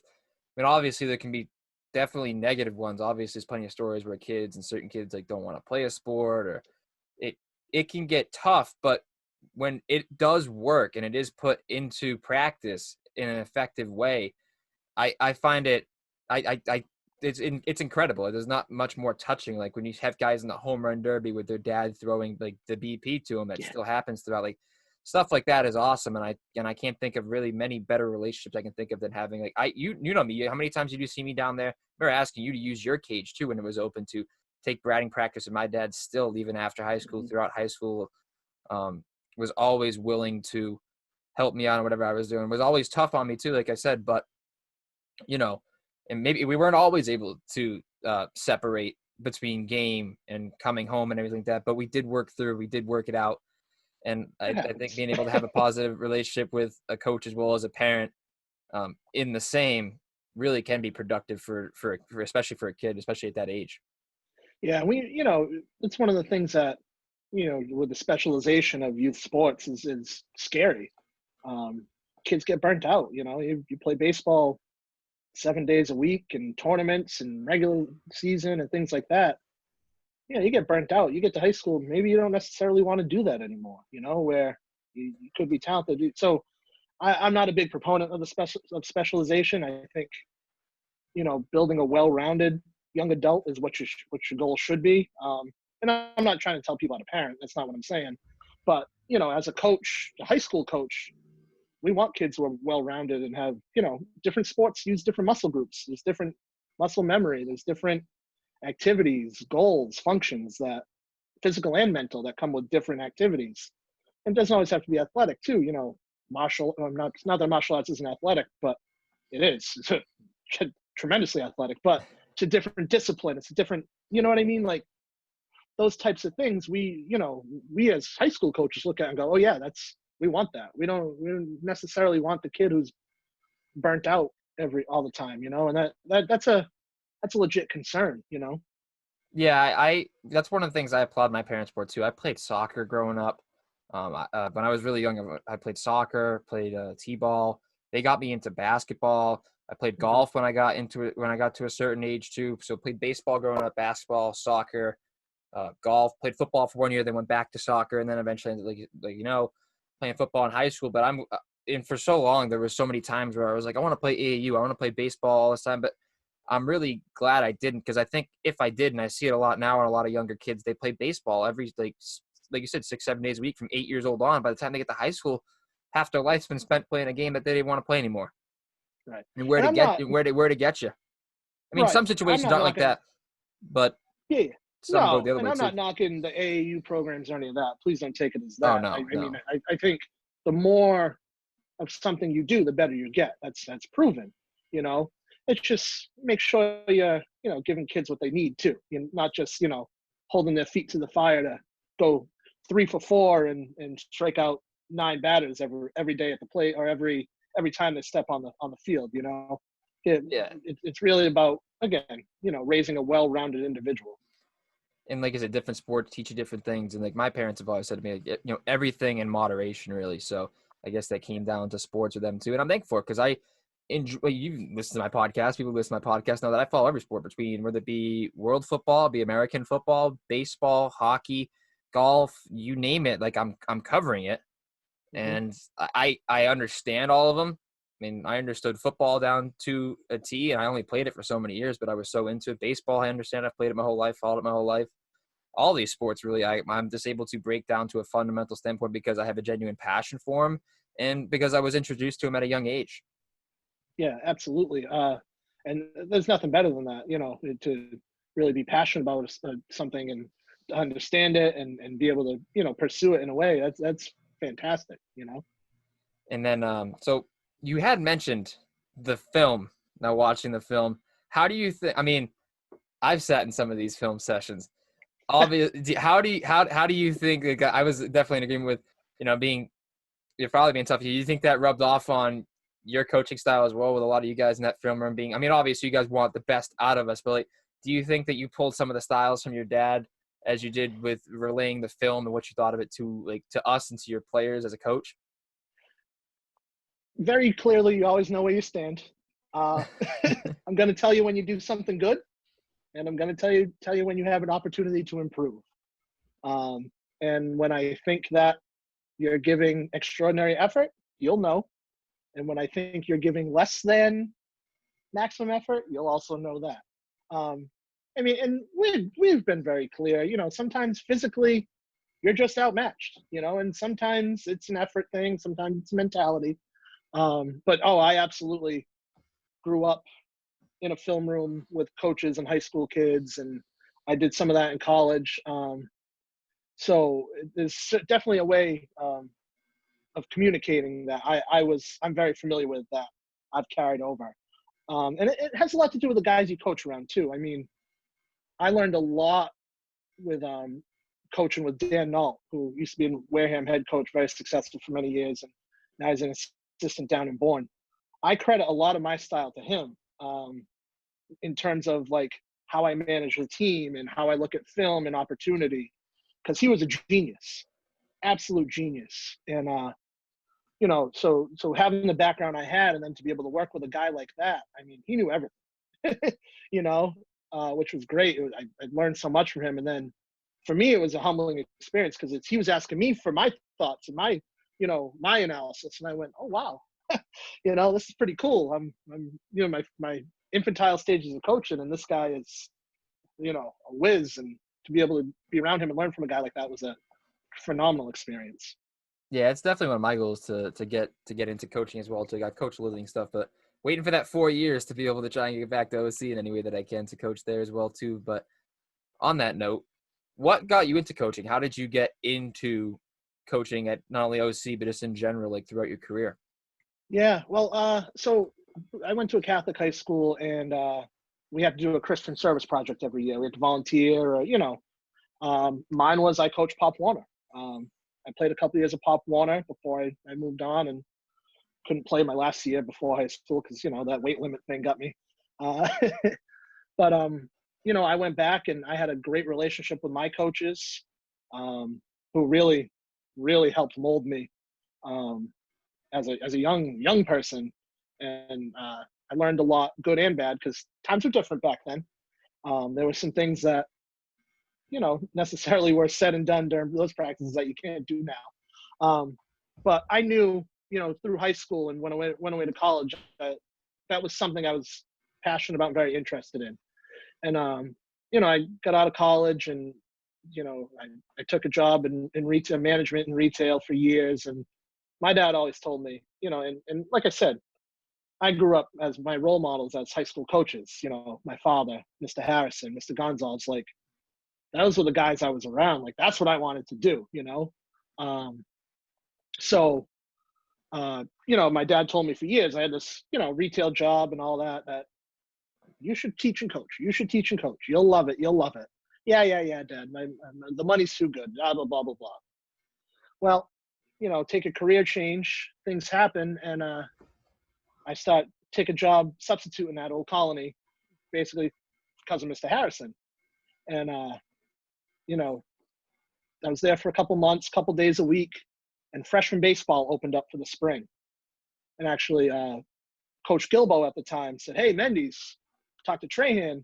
Speaker 1: I mean, obviously there can be definitely negative ones. Obviously, there's plenty of stories where certain kids like don't want to play a sport, or it can get tough, but when it does work and it is put into practice in an effective way, I find it, I it's incredible. There's not much more touching. Like when you have guys in the home run derby with their dad throwing like the BP to them, that
Speaker 2: Yeah.
Speaker 1: still happens throughout. Like stuff like that is awesome. And I can't think of really many better relationships I can think of than having like you know me. How many times did you see me down there? I remember asking you to use your cage too when it was open to take batting practice. And my dad still, even after high school,
Speaker 2: Mhm.
Speaker 1: throughout high school, was always willing to help me out on whatever I was doing. Was always tough on me too, like I said, but you know, and maybe we weren't always able to separate between game and coming home and everything like that, but we did work it out. And
Speaker 2: It
Speaker 1: I think
Speaker 2: happens.
Speaker 1: being able to have a positive relationship with a coach as well as a parent in the same really can be productive for especially for a kid, especially at that age.
Speaker 2: Yeah, it's one of the things that, with the specialization of youth sports is scary. Um, Kids get burnt out. You play baseball 7 days a week and tournaments and regular season and things like that. You get burnt out. You get to high school, maybe you don't necessarily want to do that anymore. Where you could be talented. So I'm not a big proponent of the specialization. I think building a well-rounded young adult is what your goal should be. And I'm not trying to tell people how to parent. That's not what I'm saying. But as a coach, a high school coach, we want kids who are well-rounded and have different sports use different muscle groups. There's different muscle memory. There's different activities, goals, functions that physical and mental that come with different activities. And it doesn't always have to be athletic too. Not that martial arts isn't athletic, but it is. It's tremendously athletic, but it's a different discipline. It's a different, you know what I mean? Like those types of things, we as high school coaches look at and go, oh yeah, we want that. We don't necessarily want the kid who's burnt out all the time, and that's a legit concern.
Speaker 1: Yeah, I that's one of the things I applaud my parents for too. I played soccer growing up. When I was really young, I played soccer, played t-ball. They got me into basketball. I played
Speaker 2: Mhm.
Speaker 1: golf when I got into it when I got to a certain age too. So played baseball growing up, basketball, soccer, golf. Played football for 1 year, then went back to soccer, and then eventually ended, playing football in high school. But and for so long there was so many times where I was like, I want to play AAU, I want to play baseball all this time, but I'm really glad I didn't, because I think if I did, and I see it a lot now in a lot of younger kids, they play baseball every like you said, 6-7 days a week from 8 years old on. By the time they get to high school, half their life's been spent playing a game that they didn't want to play anymore.
Speaker 2: Right.
Speaker 1: And
Speaker 2: And I'm not
Speaker 1: where to get you. I mean,
Speaker 2: right.
Speaker 1: some
Speaker 2: I'm
Speaker 1: situations
Speaker 2: not
Speaker 1: aren't like
Speaker 2: knocking.
Speaker 1: that, but
Speaker 2: Yeah, yeah.
Speaker 1: some go the
Speaker 2: No,
Speaker 1: other
Speaker 2: and
Speaker 1: way
Speaker 2: I'm
Speaker 1: too.
Speaker 2: not knocking the AAU programs or any of that. Please don't take it as
Speaker 1: Oh
Speaker 2: that. I,
Speaker 1: no,
Speaker 2: I mean,
Speaker 1: no.
Speaker 2: I think the more of something you do, the better you get. That's proven. You know, it's just make sure you're giving kids what they need too. Not just holding their feet to the fire to go 3 for 4 and strike out 9 batters every day at the plate, or every time they step on the field.
Speaker 1: Yeah.
Speaker 2: It's really about, again, raising a well-rounded individual.
Speaker 1: And like I said, different sports teach you different things. And like my parents have always said to me, like, everything in moderation, really. So I guess that came down to sports with them too. And I'm thankful for it, because I enjoy, you listen to my podcast, people listen to my podcast know that I follow every sport, between whether it be world football, be American football, baseball, hockey, golf, you name it. Like I'm covering it.
Speaker 2: Hmm.
Speaker 1: And I understand all of them. I mean, I understood football down to a T, and I only played it for so many years, but I was so into it. Baseball, I understand. I've played it my whole life, followed it my whole life. All these sports, really, I'm just able to break down to a fundamental standpoint because I have a genuine passion for them, and because I was introduced to them at a young age.
Speaker 2: Yeah, absolutely. And there's nothing better than that, to really be passionate about something and to understand it and be able to, pursue it in a way. That's fantastic.
Speaker 1: And then, so you had mentioned the film. Now, watching the film, how do you think? I mean, I've sat in some of these film sessions. Obviously, how do you think? Like, I was definitely in agreement with being you're probably being tough. Do you think that rubbed off on your coaching style as well, with a lot of you guys in that film room being? I mean, obviously, you guys want the best out of us, but like, do you think that you pulled some of the styles from your dad as you did with relaying the film and what you thought of it to us and to your players as a coach?
Speaker 2: Very clearly, you always know where you stand. Uh, I'm going to tell you when you do something good, and I'm going to tell you when you have an opportunity to improve. Um, and when I think that you're giving extraordinary effort, you'll know. And when I think you're giving less than maximum effort, you'll also know that. I mean, and we've been very clear. Sometimes physically you're just outmatched. And sometimes it's an effort thing. Sometimes it's mentality. But I absolutely grew up in a film room with coaches and high school kids, and I did some of that in college. So there's definitely a way of communicating that I'm very familiar with, that I've carried over. And it has a lot to do with the guys you coach around too. I mean, I learned a lot with coaching with Dan Nault, who used to be in Wareham head coach, very successful for many years, and now he's an assistant down in Bourne. I credit a lot of my style to him, in terms of like how I manage the team and how I look at film and opportunity, because he was a genius, absolute genius. And so having the background I had, and then to be able to work with a guy like that, I mean, he knew everything, which was great. I learned so much from him. And then for me, it was a humbling experience, because he was asking me for my thoughts and my analysis. And I went, oh, wow, this is pretty cool. I'm my infantile stages of coaching, and this guy is, a whiz. And to be able to be around him and learn from a guy like that was a phenomenal experience.
Speaker 1: Yeah, it's definitely one of my goals to get into coaching as well. To I coach living stuff, but waiting for that 4 years to be able to try and get back to OC in any way that I can to coach there as well too. But on that note, what got you into coaching? How did you get into coaching at not only OC but just in general, like throughout your career?
Speaker 2: Yeah, well, so I went to a Catholic high school, and we had to do a Christian service project every year. We had to volunteer, mine was I coached Pop Warner. I played a couple of years of Pop Warner before I moved on, and couldn't play my last year before high school because, that weight limit thing got me. But, I went back, and I had a great relationship with my coaches, who really, really helped mold me as a young person. And I learned a lot, good and bad, because times were different back then. There were some things that, necessarily were said and done during those practices that you can't do now. But I knew, through high school and when I went away to college, that was something I was passionate about and very interested in. And, I got out of college, and, I took a job in retail management and retail for years. And my dad always told me, and like I said, I grew up as my role models as high school coaches, my father, Mr. Harrison, Mr. Gonzalez, like, those were the guys I was around. Like, that's what I wanted to do, So, my dad told me for years, I had this, retail job and all that you should teach and coach. You should teach and coach. You'll love it. You'll love it. Yeah, Dad. The money's too good. Blah, blah, blah, blah, blah. Well, take a career change. Things happen. And I take a job substituting at Old Colony, basically because of Mr. Harrison. And, I was there for a couple months, couple days a week, and freshman baseball opened up for the spring. And actually, Coach Gilbo at the time said, "Hey, Mendez, talk to Trahan.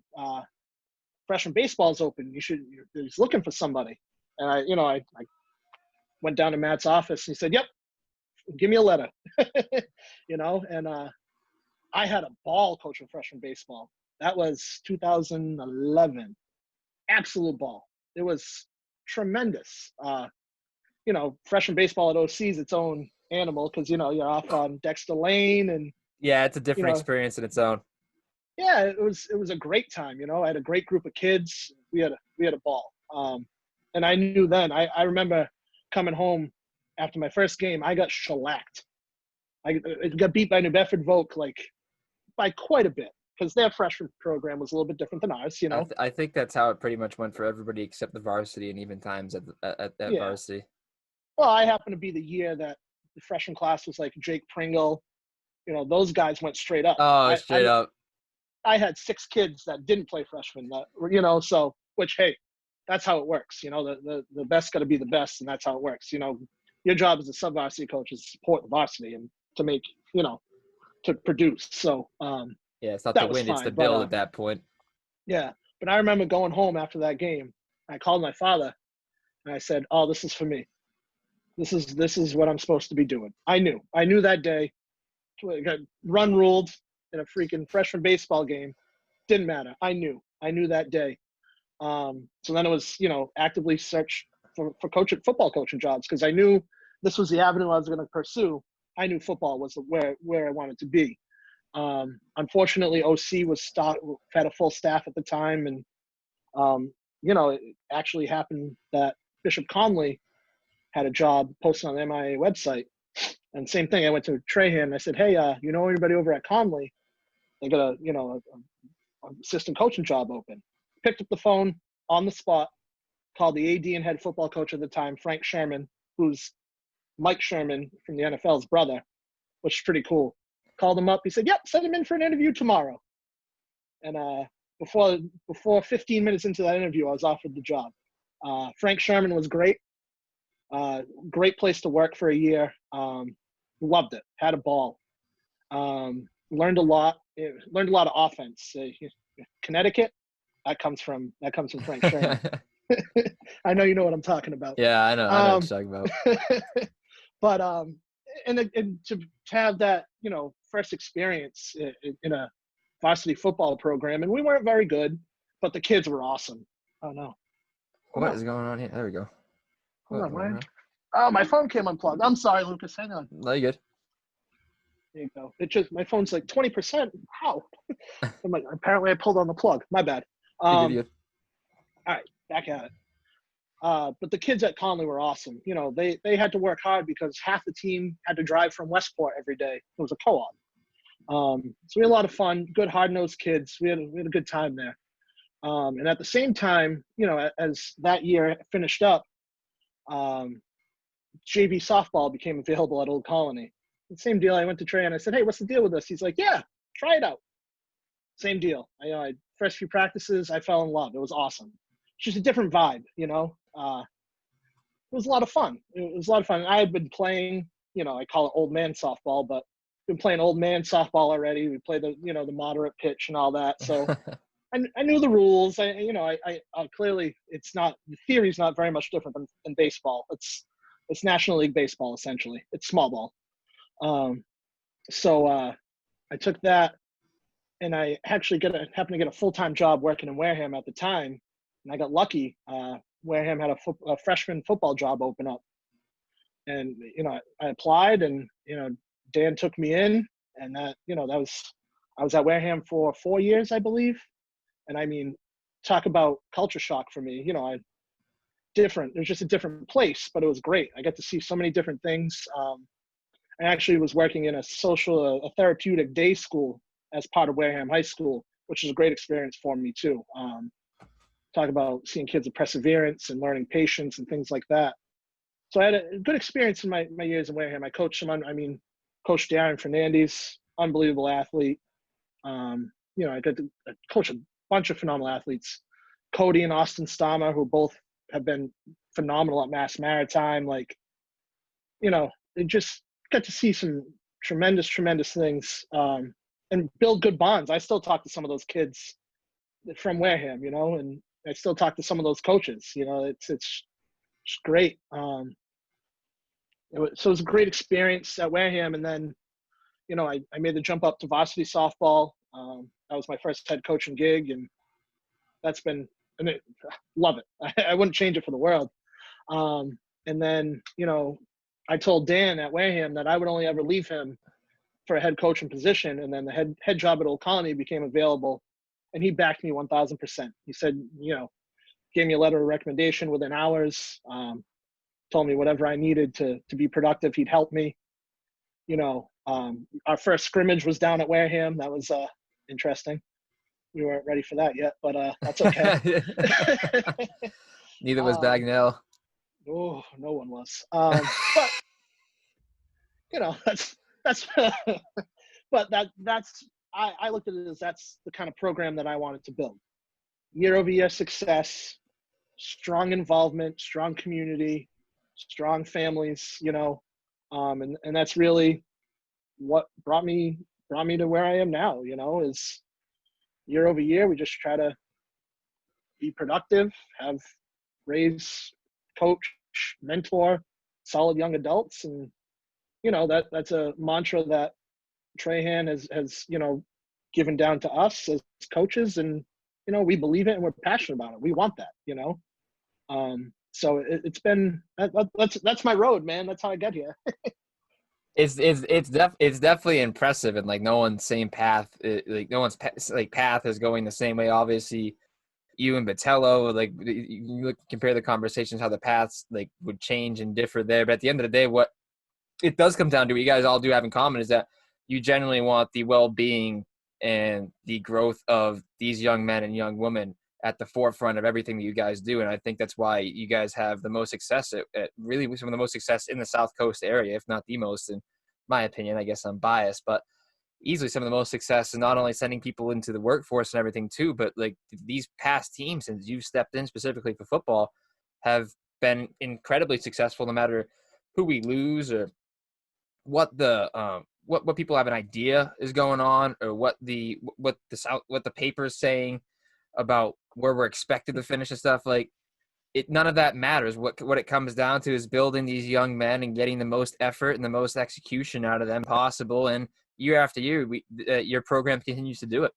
Speaker 2: Freshman baseball's open. He's looking for somebody." And I went down to Matt's office, and he said, "Yep, give me a letter." And I had a ball coaching freshman baseball. That was 2011. Absolute ball. It was tremendous. Freshman baseball at OC is its own animal, because you're off on Dexter Lane, and
Speaker 1: Yeah, it's a different experience in its own.
Speaker 2: yeah, it was a great time. I had a great group of kids. We had a ball. And I knew then. I remember coming home after my first game. I got shellacked. I got beat by New Bedford Voc, like, by quite a bit, because their freshman program was a little bit different than ours.
Speaker 1: I think that's how it pretty much went for everybody except the varsity, and even times at
Speaker 2: Yeah.
Speaker 1: varsity.
Speaker 2: Well, I happened to be the year that the freshman class was like Jake Pringle. Those guys went straight up.
Speaker 1: Oh, straight up.
Speaker 2: I had 6 kids that didn't play freshmen that were, so, which, hey, that's how it works. The best got to be the best, and that's how it works. Your job as a sub-varsity coach is to support the varsity and to make, to produce. So,
Speaker 1: yeah, it's not
Speaker 2: that
Speaker 1: the
Speaker 2: was
Speaker 1: win, it's
Speaker 2: fine,
Speaker 1: the
Speaker 2: but,
Speaker 1: build at that point.
Speaker 2: Yeah. But I remember going home after that game. I called my father, and I said, "Oh, this is for me. This is what I'm supposed to be doing." I knew that day. I got run ruled in a freaking freshman baseball game. Didn't matter. I knew I knew that day. So then it was, actively search for football coaching jobs because I knew this was the avenue I was going to pursue. I knew football was where I wanted to be. Unfortunately, OC had a full staff at the time, and it actually happened that Bishop Conley had a job posted on the MIA website. And same thing, I went to Trahan and I said, hey, you know anybody over at Conley? They got a assistant coaching job open. Picked up the phone on the spot, called the AD and head football coach at the time, Frank Sherman, who's Mike Sherman from the NFL's brother, which is pretty cool. Called him up. He said, yep, send him in for an interview tomorrow. And before 15 minutes into that interview, I was offered the job. Frank Sherman was great. Great place to work for a year. Loved it. Had a ball. Learned a lot. Learned a lot of offense. Connecticut, that comes from Frank Sherman. I know you know what I'm talking about.
Speaker 1: Yeah, I know what you're talking about.
Speaker 2: But and to have that, first experience in a varsity football program, and we weren't very good, but the kids were awesome. Oh no.
Speaker 1: What is going on here? There we go.
Speaker 2: Hold on, Ryan. Oh, my phone came unplugged. I'm sorry, Lucas. Hang on.
Speaker 1: No, you're good.
Speaker 2: There you go. My phone's like 20%. How? I'm like, apparently I pulled on the plug. My bad.
Speaker 1: You're good.
Speaker 2: All right, back at it. But the kids at Conley were awesome. They had to work hard because half the team had to drive from Westport every day. It was a co-op. So we had a lot of fun, good hard-nosed kids. We had a good time there. And at the same time, as that year finished up, JV softball became available at Old Colony. The same deal. I went to Trey and I said, hey, what's the deal with this? He's like, yeah, try it out. Same deal. First few practices, I fell in love. It was awesome. It's just a different vibe, It was a lot of fun. I had been playing, I call it old man softball, but been playing old man softball already. We played the moderate pitch and all that. So I knew the rules. I clearly the theory's not very much different than baseball. It's National League baseball, essentially. It's small ball. So I took that, and I actually happened to get a full-time job working in Wareham at the time, and I got lucky. Wareham had a freshman football job open up, and I applied, and Dan took me in, and I was at Wareham for 4 years, I believe, and I mean, talk about culture shock for me. It was just a different place, but it was great. I got to see so many different things. I actually was working in a therapeutic day school as part of Wareham High School, which was a great experience for me too. Talk about seeing kids of perseverance and learning patience and things like that. So I had a good experience in my years in Wareham. I coached Coach Darren Fernandez, unbelievable athlete. I got to coach a bunch of phenomenal athletes. Cody and Austin Stama, who both have been phenomenal at Mass Maritime. They just got to see some tremendous things and build good bonds. I still talk to some of those kids from Wareham, and I still talk to some of those coaches. It's great. So it was a great experience at Wareham, and then I made the jump up to varsity softball. That was my first head coaching gig, and that's been love it. I wouldn't change it for the world. And then I told Dan at Wareham that I would only ever leave him for a head coaching position, and then the head job at Old Colony became available, and he backed me 1,000%. He said, gave me a letter of recommendation within hours, told me whatever I needed to be productive, he'd help me. Our first scrimmage was down at Wareham. That was interesting. We weren't ready for that yet, but that's okay.
Speaker 1: Neither was Bagnell.
Speaker 2: Oh, no one was. But that's but that's I looked at it as that's the kind of program that I wanted to build. Year-over-year success, strong involvement, strong community, strong families, and that's really what brought me to where I am now, is year over year, we just try to be productive, raise, coach, mentor solid young adults. And, that's a mantra that Trahan has given down to us as coaches. And, we believe it and we're passionate about it. We want that, so it's been that's my road, man. That's how I get here.
Speaker 1: It's definitely impressive, and like no one's same path, like no one's path is going the same way. Obviously, you and Botello, like you compare the conversations, how the paths like would change and differ there. But at the end of the day, what it does come down to, what you guys all do have in common, is that you generally want the well-being and the growth of these young men and young women at the forefront of everything that you guys do. And I think that's why you guys have the most success at really some of the most success in the South Coast area, if not the most, in my opinion. I guess I'm biased, but easily some of the most success, and not only sending people into the workforce and everything too, but like these past teams, since you've stepped in specifically for football, have been incredibly successful no matter who we lose or what the what people have an idea is going on, or what the paper is saying about where we're expected to finish and stuff. Like none of that matters. What it comes down to is building these young men and getting the most effort and the most execution out of them possible. And year after year, your program continues to do it.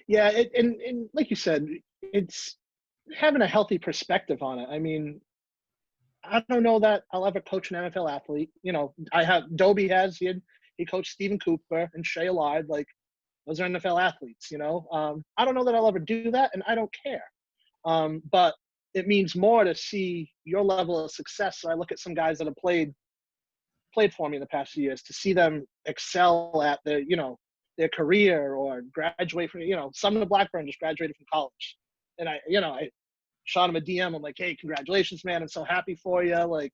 Speaker 2: Yeah, and like you said, it's having a healthy perspective on it. I mean, I don't know that I'll ever coach an NFL athlete. I have Dobie he coached Stephen Cooper and Shea Allard. Like, those are NFL athletes. I don't know that I'll ever do that, and I don't care. But it means more to see your level of success. So I look at some guys that have played for me in the past few years, to see them excel at their career or graduate from, Sumner Blackburn just graduated from college. And I shot him a DM. I'm like, hey, congratulations, man. I'm so happy for you. Like,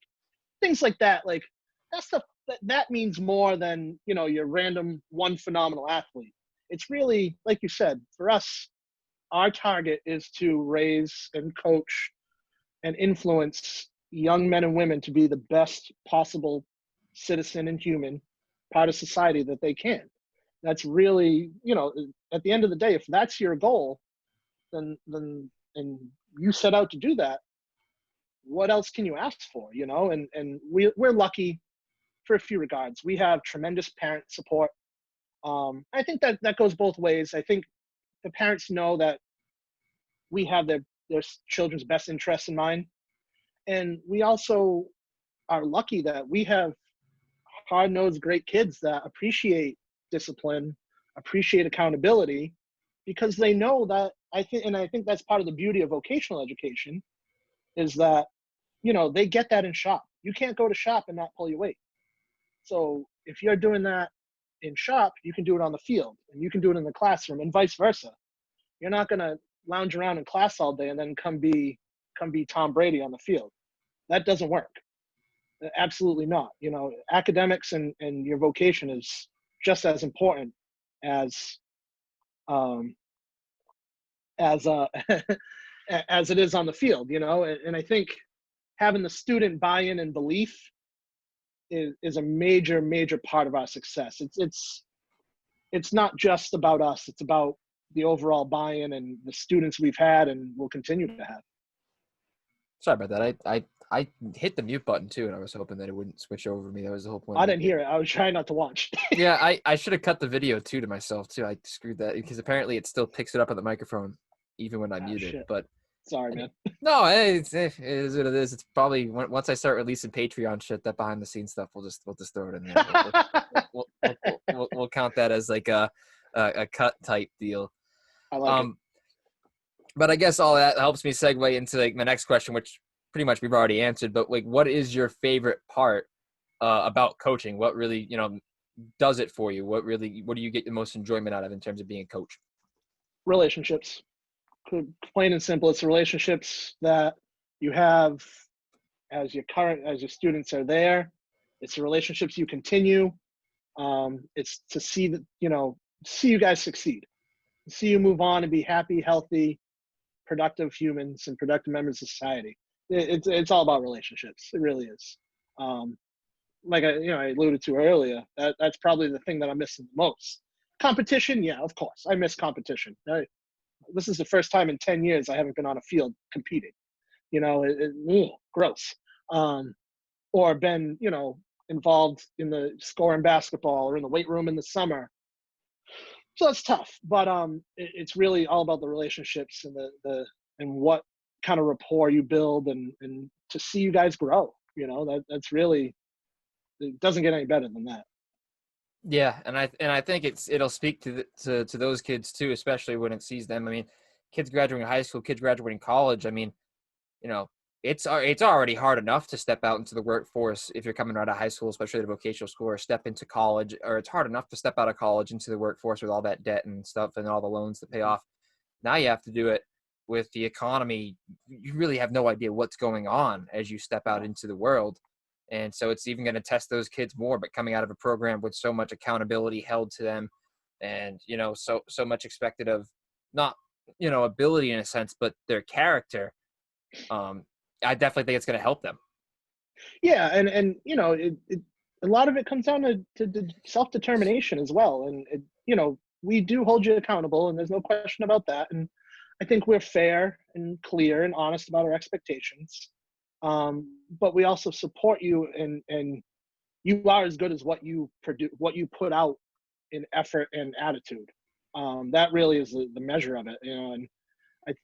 Speaker 2: things like that. Like, that stuff, that means more than, your random one phenomenal athlete. It's really, like you said, for us, our target is to raise and coach and influence young men and women to be the best possible citizen and human part of society that they can. That's really, at the end of the day, if that's your goal, then and you set out to do that, what else can you ask for? And we're lucky for a few regards. We have tremendous parent support. I think that goes both ways. I think the parents know that we have their children's best interests in mind. And we also are lucky that we have hard-nosed, great kids that appreciate discipline, appreciate accountability, because they know that. I think that's part of the beauty of vocational education, is that, they get that in shop. You can't go to shop and not pull your weight. So if you're doing that in shop, you can do it on the field, and you can do it in the classroom, and vice versa. You're not going to lounge around in class all day and then come be Tom Brady on the field. That doesn't work. Absolutely not. Academics and your vocation is just as important as as as it is on the field. And I think having the student buy-in and belief is a major part of our success. It's not just about us. It's about the overall buy-in and the students we've had and will continue to have.
Speaker 1: Sorry about that. I hit the mute button too, and I was hoping that it wouldn't switch over me. That was the whole point.
Speaker 2: I didn't hear it. I was trying not to watch.
Speaker 1: Yeah, I should have cut the video too to myself too. I screwed that, because apparently it still picks it up on the microphone even when I mute it. But
Speaker 2: sorry, man.
Speaker 1: No, it is what it is. It's probably once I start releasing Patreon shit, that behind the scenes stuff, we'll just throw it in there. We'll count that as like a cut type deal.
Speaker 2: I like it.
Speaker 1: But I guess all that helps me segue into like my next question, which pretty much we've already answered. But like, what is your favorite part about coaching? What really, does it for you? What do you get the most enjoyment out of in terms of being a coach?
Speaker 2: Relationships. Plain and simple. It's the relationships that you have as your students are there. It's the relationships you continue. It's to see you guys succeed, see you move on and be happy, healthy, productive humans and productive members of society. It's all about relationships. It really is. Like I alluded to earlier, that's probably the thing that I'm missing the most. Competition, yeah, of course. I miss competition. This is the first time in 10 years I haven't been on a field competing. Gross. Or been, involved in the scoring basketball or in the weight room in the summer. So it's tough, but it's really all about the relationships and and what kind of rapport you build, and to see you guys grow. That's really, it doesn't get any better than that.
Speaker 1: Yeah, and I think it'll speak to those kids too, especially when it sees them. I mean, kids graduating high school, kids graduating college. I mean, you know, it's already hard enough to step out into the workforce if you're coming out of high school, especially at a vocational school, or step into college, or it's hard enough to step out of college into the workforce with all that debt and stuff and all the loans to pay off. Now you have to do it with the economy. You really have no idea what's going on as you step out into the world. And so it's even going to test those kids more, but coming out of a program with so much accountability held to them, and, so much expected of, not, ability in a sense, but their character. I definitely think it's going to help them.
Speaker 2: Yeah, and a lot of it comes down to self determination as well, and we do hold you accountable, and there's no question about that. And I think we're fair and clear and honest about our expectations. But we also support you, and you are as good as what you produce, what you put out in effort and attitude. That really is the measure of it. And I,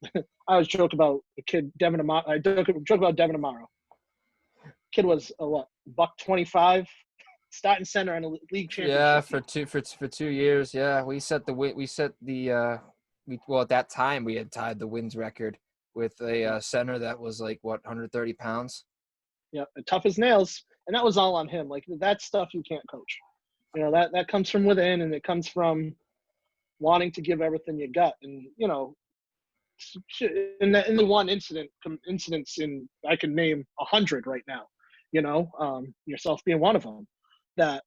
Speaker 2: I always joke about the kid Devin Amaro. I joke about Devin Amaro. Kid was a what, $125, starting center in a league
Speaker 1: Yeah,
Speaker 2: championship
Speaker 1: for
Speaker 2: team.
Speaker 1: two for for 2 years. Yeah, well, at that time we had tied the wins record with a
Speaker 2: Yeah,
Speaker 1: center that was like, what, 130 pounds.
Speaker 2: yeah, tough as nails, and that was all on him. Like, that stuff you can't coach. That comes from within, and it comes from wanting to give everything you got. And in the one incidents in, I can name 100 right now. Yourself being one of them. That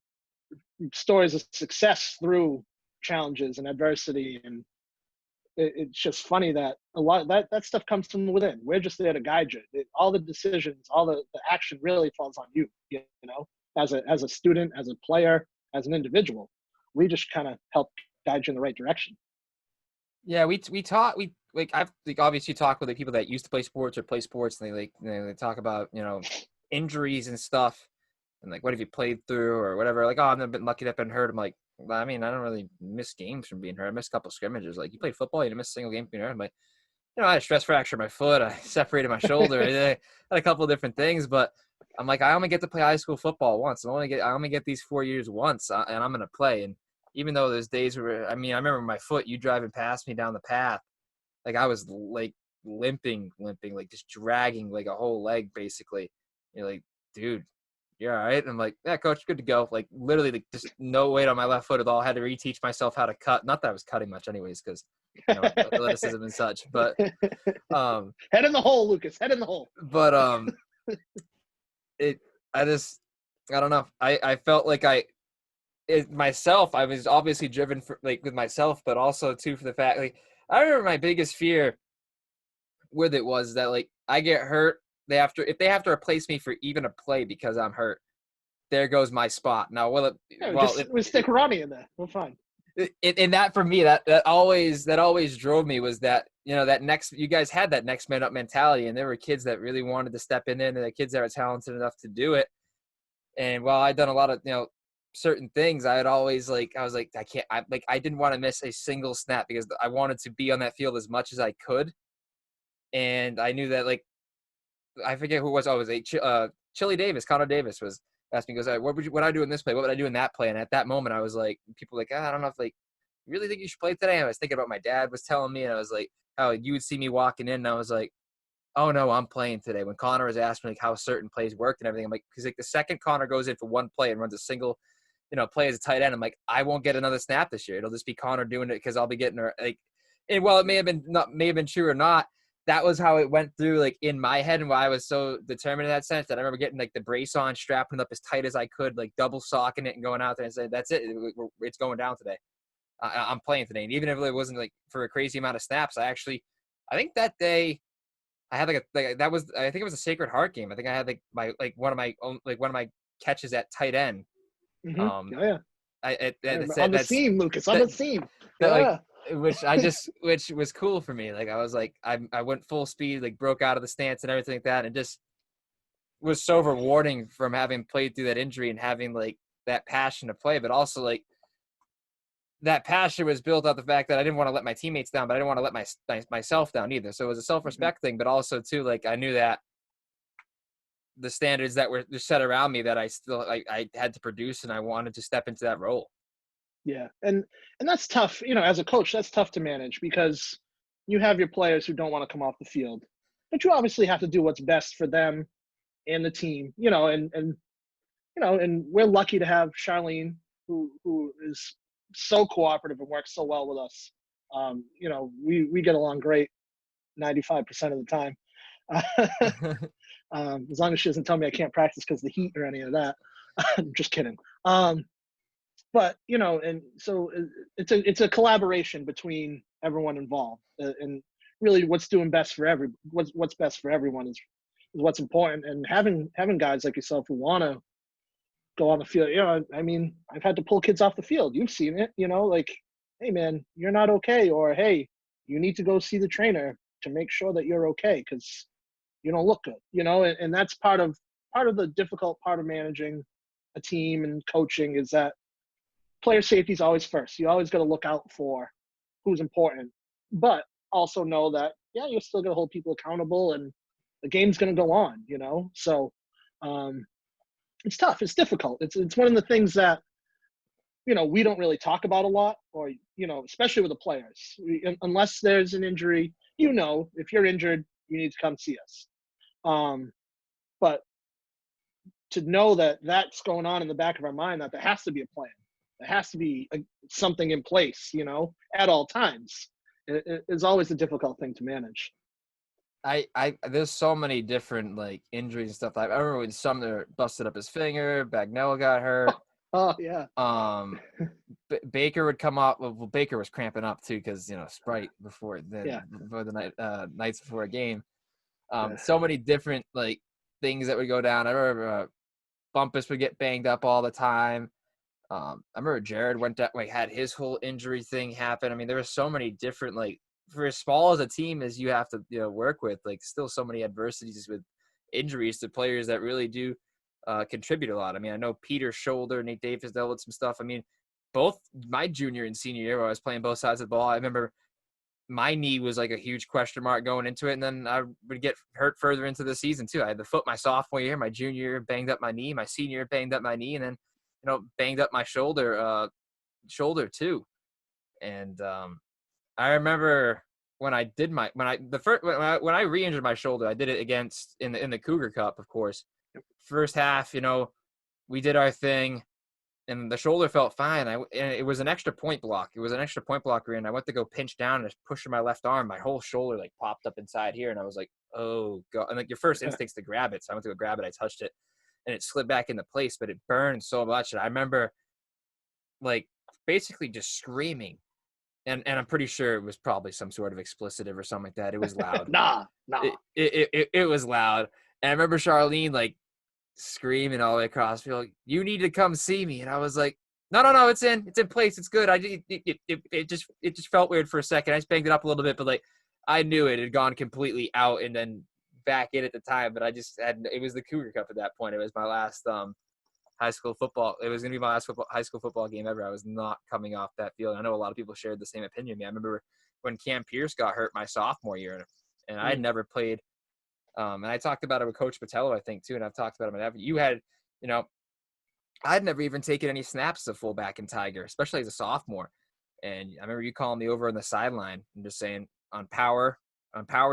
Speaker 2: stories of success through challenges and adversity, and it's just funny that a lot of that stuff comes from within. We're just there to guide you. All the decisions, all the action really falls on you. As a student, as a player, as an individual, we just kind of help guide you in the right direction.
Speaker 1: Yeah, we taught we like I've like obviously talked with the people that used to play sports or play sports, and they like, they talk about, injuries and stuff, and like, what have you played through or whatever. Like, oh, I've never been lucky to have been hurt. I'm like, well, I mean, I don't really miss games from being hurt. I missed a couple scrimmages. Like, you played football, you didn't miss a single game from being hurt. I'm like, I had a stress fracture in my foot. I separated my shoulder. I had a couple of different things, but I'm like, I only get to play high school football once. I only get these 4 years once, and I'm gonna play. And even though there's days where, I mean, I remember my foot, you driving past me down the path, like I was like limping, like just dragging like a whole leg basically. You're like, dude, you're all right. And I'm like, yeah, coach, good to go. Like, literally, like, just no weight on my left foot at all. I had to reteach myself how to cut. Not that I was cutting much anyways, because athleticism and such. But
Speaker 2: Head in the hole, Lucas. Head in the hole.
Speaker 1: but it I just, I don't know. I felt like myself, I was obviously driven for, like, with myself, but also too for the fact, like, I remember my biggest fear with it was that, like, I get hurt, if they have to replace me for even a play because I'm hurt, there goes my spot. Now,
Speaker 2: Yeah, we stick Ronnie in there. We're fine.
Speaker 1: and that for me, that always drove me, was that, that next, you guys had that next man up mentality, and there were kids that really wanted to step in, and the kids that were talented enough to do it. And while I'd done a lot of, certain things, I was like, I can't, I didn't want to miss a single snap because I wanted to be on that field as much as I could. And I knew that, like, I forget who it was. Oh, it was Chili Davis, Connor Davis was asking me, goes, what I do in this play? What would I do in that play? And at that moment, I was like, people were like, I don't know if, like, you really think you should play today? And I was thinking about my dad was telling me, and I was like, how you would see me walking in, and I was like, oh no, I'm playing today. When Connor was asking me, like, how certain plays worked and everything, I'm like, because, like, the second Connor goes in for one play and runs a single, play as a tight end, I'm like, I won't get another snap this year. It'll just be Connor doing it because I'll be getting her, like. And while it may have been true or not, that was how it went through, like, in my head, and why I was so determined in that sense, that I remember getting, like, the brace on, strapping it up as tight as I could, like double socking it and going out there and saying, that's it. It's going down today. I'm playing today. And even if it wasn't, like, for a crazy amount of snaps, I think that day I had that was, I think it was a Sacred Heart game. I think I had one of my catches at tight end.
Speaker 2: Mm-hmm. Yeah. On the seam, Lucas. On the seam.
Speaker 1: Like,
Speaker 2: Yeah.
Speaker 1: which was cool for me. Like, I was like, I went full speed, like, broke out of the stance and everything like that, and just was so rewarding from having played through that injury and having, like, that passion to play, but also, like, that passion was built out the fact that I didn't want to let my teammates down, but I didn't want to let myself down either. So it was a self-respect thing, but also too, like I knew that the standards that were set around me that I had to produce, and I wanted to step into that role.
Speaker 2: Yeah, and that's tough. As a coach, that's tough to manage because you have your players who don't want to come off the field, but you obviously have to do what's best for them and the team. And we're lucky to have Charlene, who is so cooperative and works so well with us. We get along great 95% of the time. As long as she doesn't tell me I can't practice because of the heat or any of that. I'm just kidding. But and so it's a collaboration between everyone involved, and really what's best for everyone is what's important. And having guys like yourself who want to go on the field, I mean, I've had to pull kids off the field. You've seen it, like, hey man, you're not okay, or hey, you need to go see the trainer to make sure that you're okay because you don't look good, and that's part of the difficult part of managing a team and coaching is that player safety is always first. You always got to look out for who's important, but also know that, yeah, you're still going to hold people accountable and the game's going to go on, So it's tough. It's difficult. It's one of the things that, we don't really talk about a lot or, especially with the players, unless there's an injury, if you're injured, you need to come see us. But to know that that's going on in the back of our mind, that there has to be a plan. There has to be something in place, at all times. It's always a difficult thing to manage.
Speaker 1: There's so many different like injuries and stuff. I remember when Sumner busted up his finger, Bagnell got hurt.
Speaker 2: Oh yeah.
Speaker 1: Baker would come up. Well, Baker was cramping up too because Sprite before the nights before a game. So many different like things that would go down. I remember Bumpus would get banged up all the time. I remember Jared had his whole injury thing happen. I mean, there were so many different like for as small as a team as you have to work with, like still so many adversities with injuries to players that really do contribute a lot. I mean, I know Peter's shoulder, Nate Davis dealt with some stuff. I mean, both my junior and senior year, where I was playing both sides of the ball, I remember my knee was like a huge question mark going into it, and then I would get hurt further into the season too. I had the foot my sophomore year, my junior year banged up my knee, my senior year banged up my knee, and then banged up my shoulder too. And I remember when I did when I re-injured my shoulder, I did it against in the Cougar Cup, of course. First half, we did our thing, and the shoulder felt fine. And it was an extra point block. It was an extra point blocker, and I went to go pinch down and just pushing my left arm. My whole shoulder like popped up inside here, and I was like, "Oh God!" And like your first instinct's to grab it, so I went to go grab it. I touched it, and it slid back into place, but it burned so much. And I remember like basically just screaming. And I'm pretty sure it was probably some sort of explicitive or something like that. It was loud.
Speaker 2: Nah.
Speaker 1: It was loud. And I remember Charlene like screaming all the way across the field, "You need to come see me." And I was like, no, it's in place. It's good. It just felt weird for a second. I just banged it up a little bit, but like I knew it had gone completely out and then back in at the time. But it was the Cougar Cup at that point. It was my last high school football. It was going to be my last high school football game ever. I was not coming off that field. I know a lot of people shared the same opinion. I remember when Cam Pierce got hurt my sophomore year, and I had never played. And I talked about it with Coach Patello, I think, too, and I've talked about it with you had, I'd never even taken any snaps as a fullback in Tiger, especially as a sophomore. And I remember you calling me over on the sideline and just saying, on power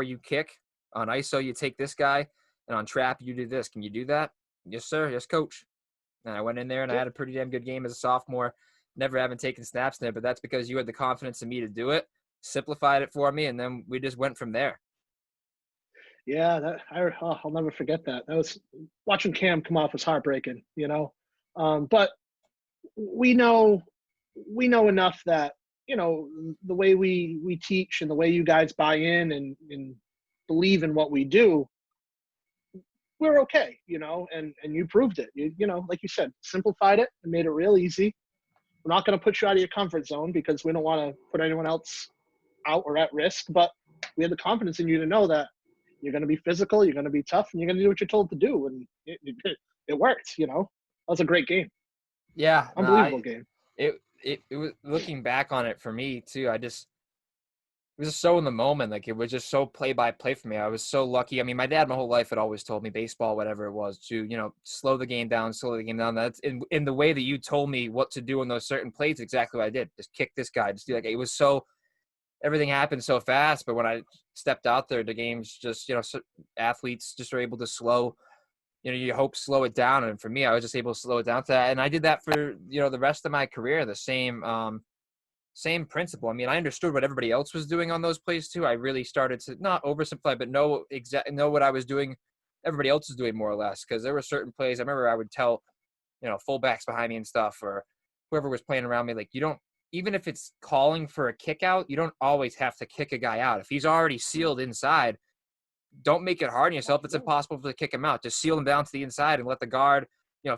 Speaker 1: you kick, on ISO you take this guy, and on trap you do this. Can you do that? Yes, sir. Yes, coach. And I went in there and I had a pretty damn good game as a sophomore, never having taken snaps there, but that's because you had the confidence in me to do it, simplified it for me, and then we just went from there.
Speaker 2: Yeah, I'll never forget that. That was watching Cam come off was heartbreaking, but we know enough that, the way we teach and the way you guys buy in and believe in what we do, we're okay, and you proved it. Like you said, simplified it and made it real easy. We're not going to put you out of your comfort zone because we don't want to put anyone else out or at risk, but we have the confidence in you to know that you're going to be physical, you're going to be tough, and you're going to do what you're told to do. And it worked, That was a great game.
Speaker 1: Yeah.
Speaker 2: Unbelievable game.
Speaker 1: it was looking back on it for me too. It was just so in the moment. Like, it was just so play by play for me. I was so lucky. I mean, my dad my whole life had always told me baseball, whatever it was, to, slow the game down, slow the game down. That's in the way that you told me what to do in those certain plays, exactly what I did. Just kick this guy. Just do, like, it was so, everything happened so fast. But when I stepped out there, the game's just, athletes just are able to slow, you hope slow it down. And for me, I was just able to slow it down to that. And I did that for, the rest of my career, the same principle. I mean, I understood what everybody else was doing on those plays too. I really started to not oversimplify, but know what I was doing. Everybody else was doing more or less, because there were certain plays. I remember I would tell, fullbacks behind me and stuff, or whoever was playing around me, like, you don't, even if it's calling for a kick out, you don't always have to kick a guy out. If he's already sealed inside, don't make it hard on yourself. It's impossible to kick him out. Just seal him down to the inside and let the guard,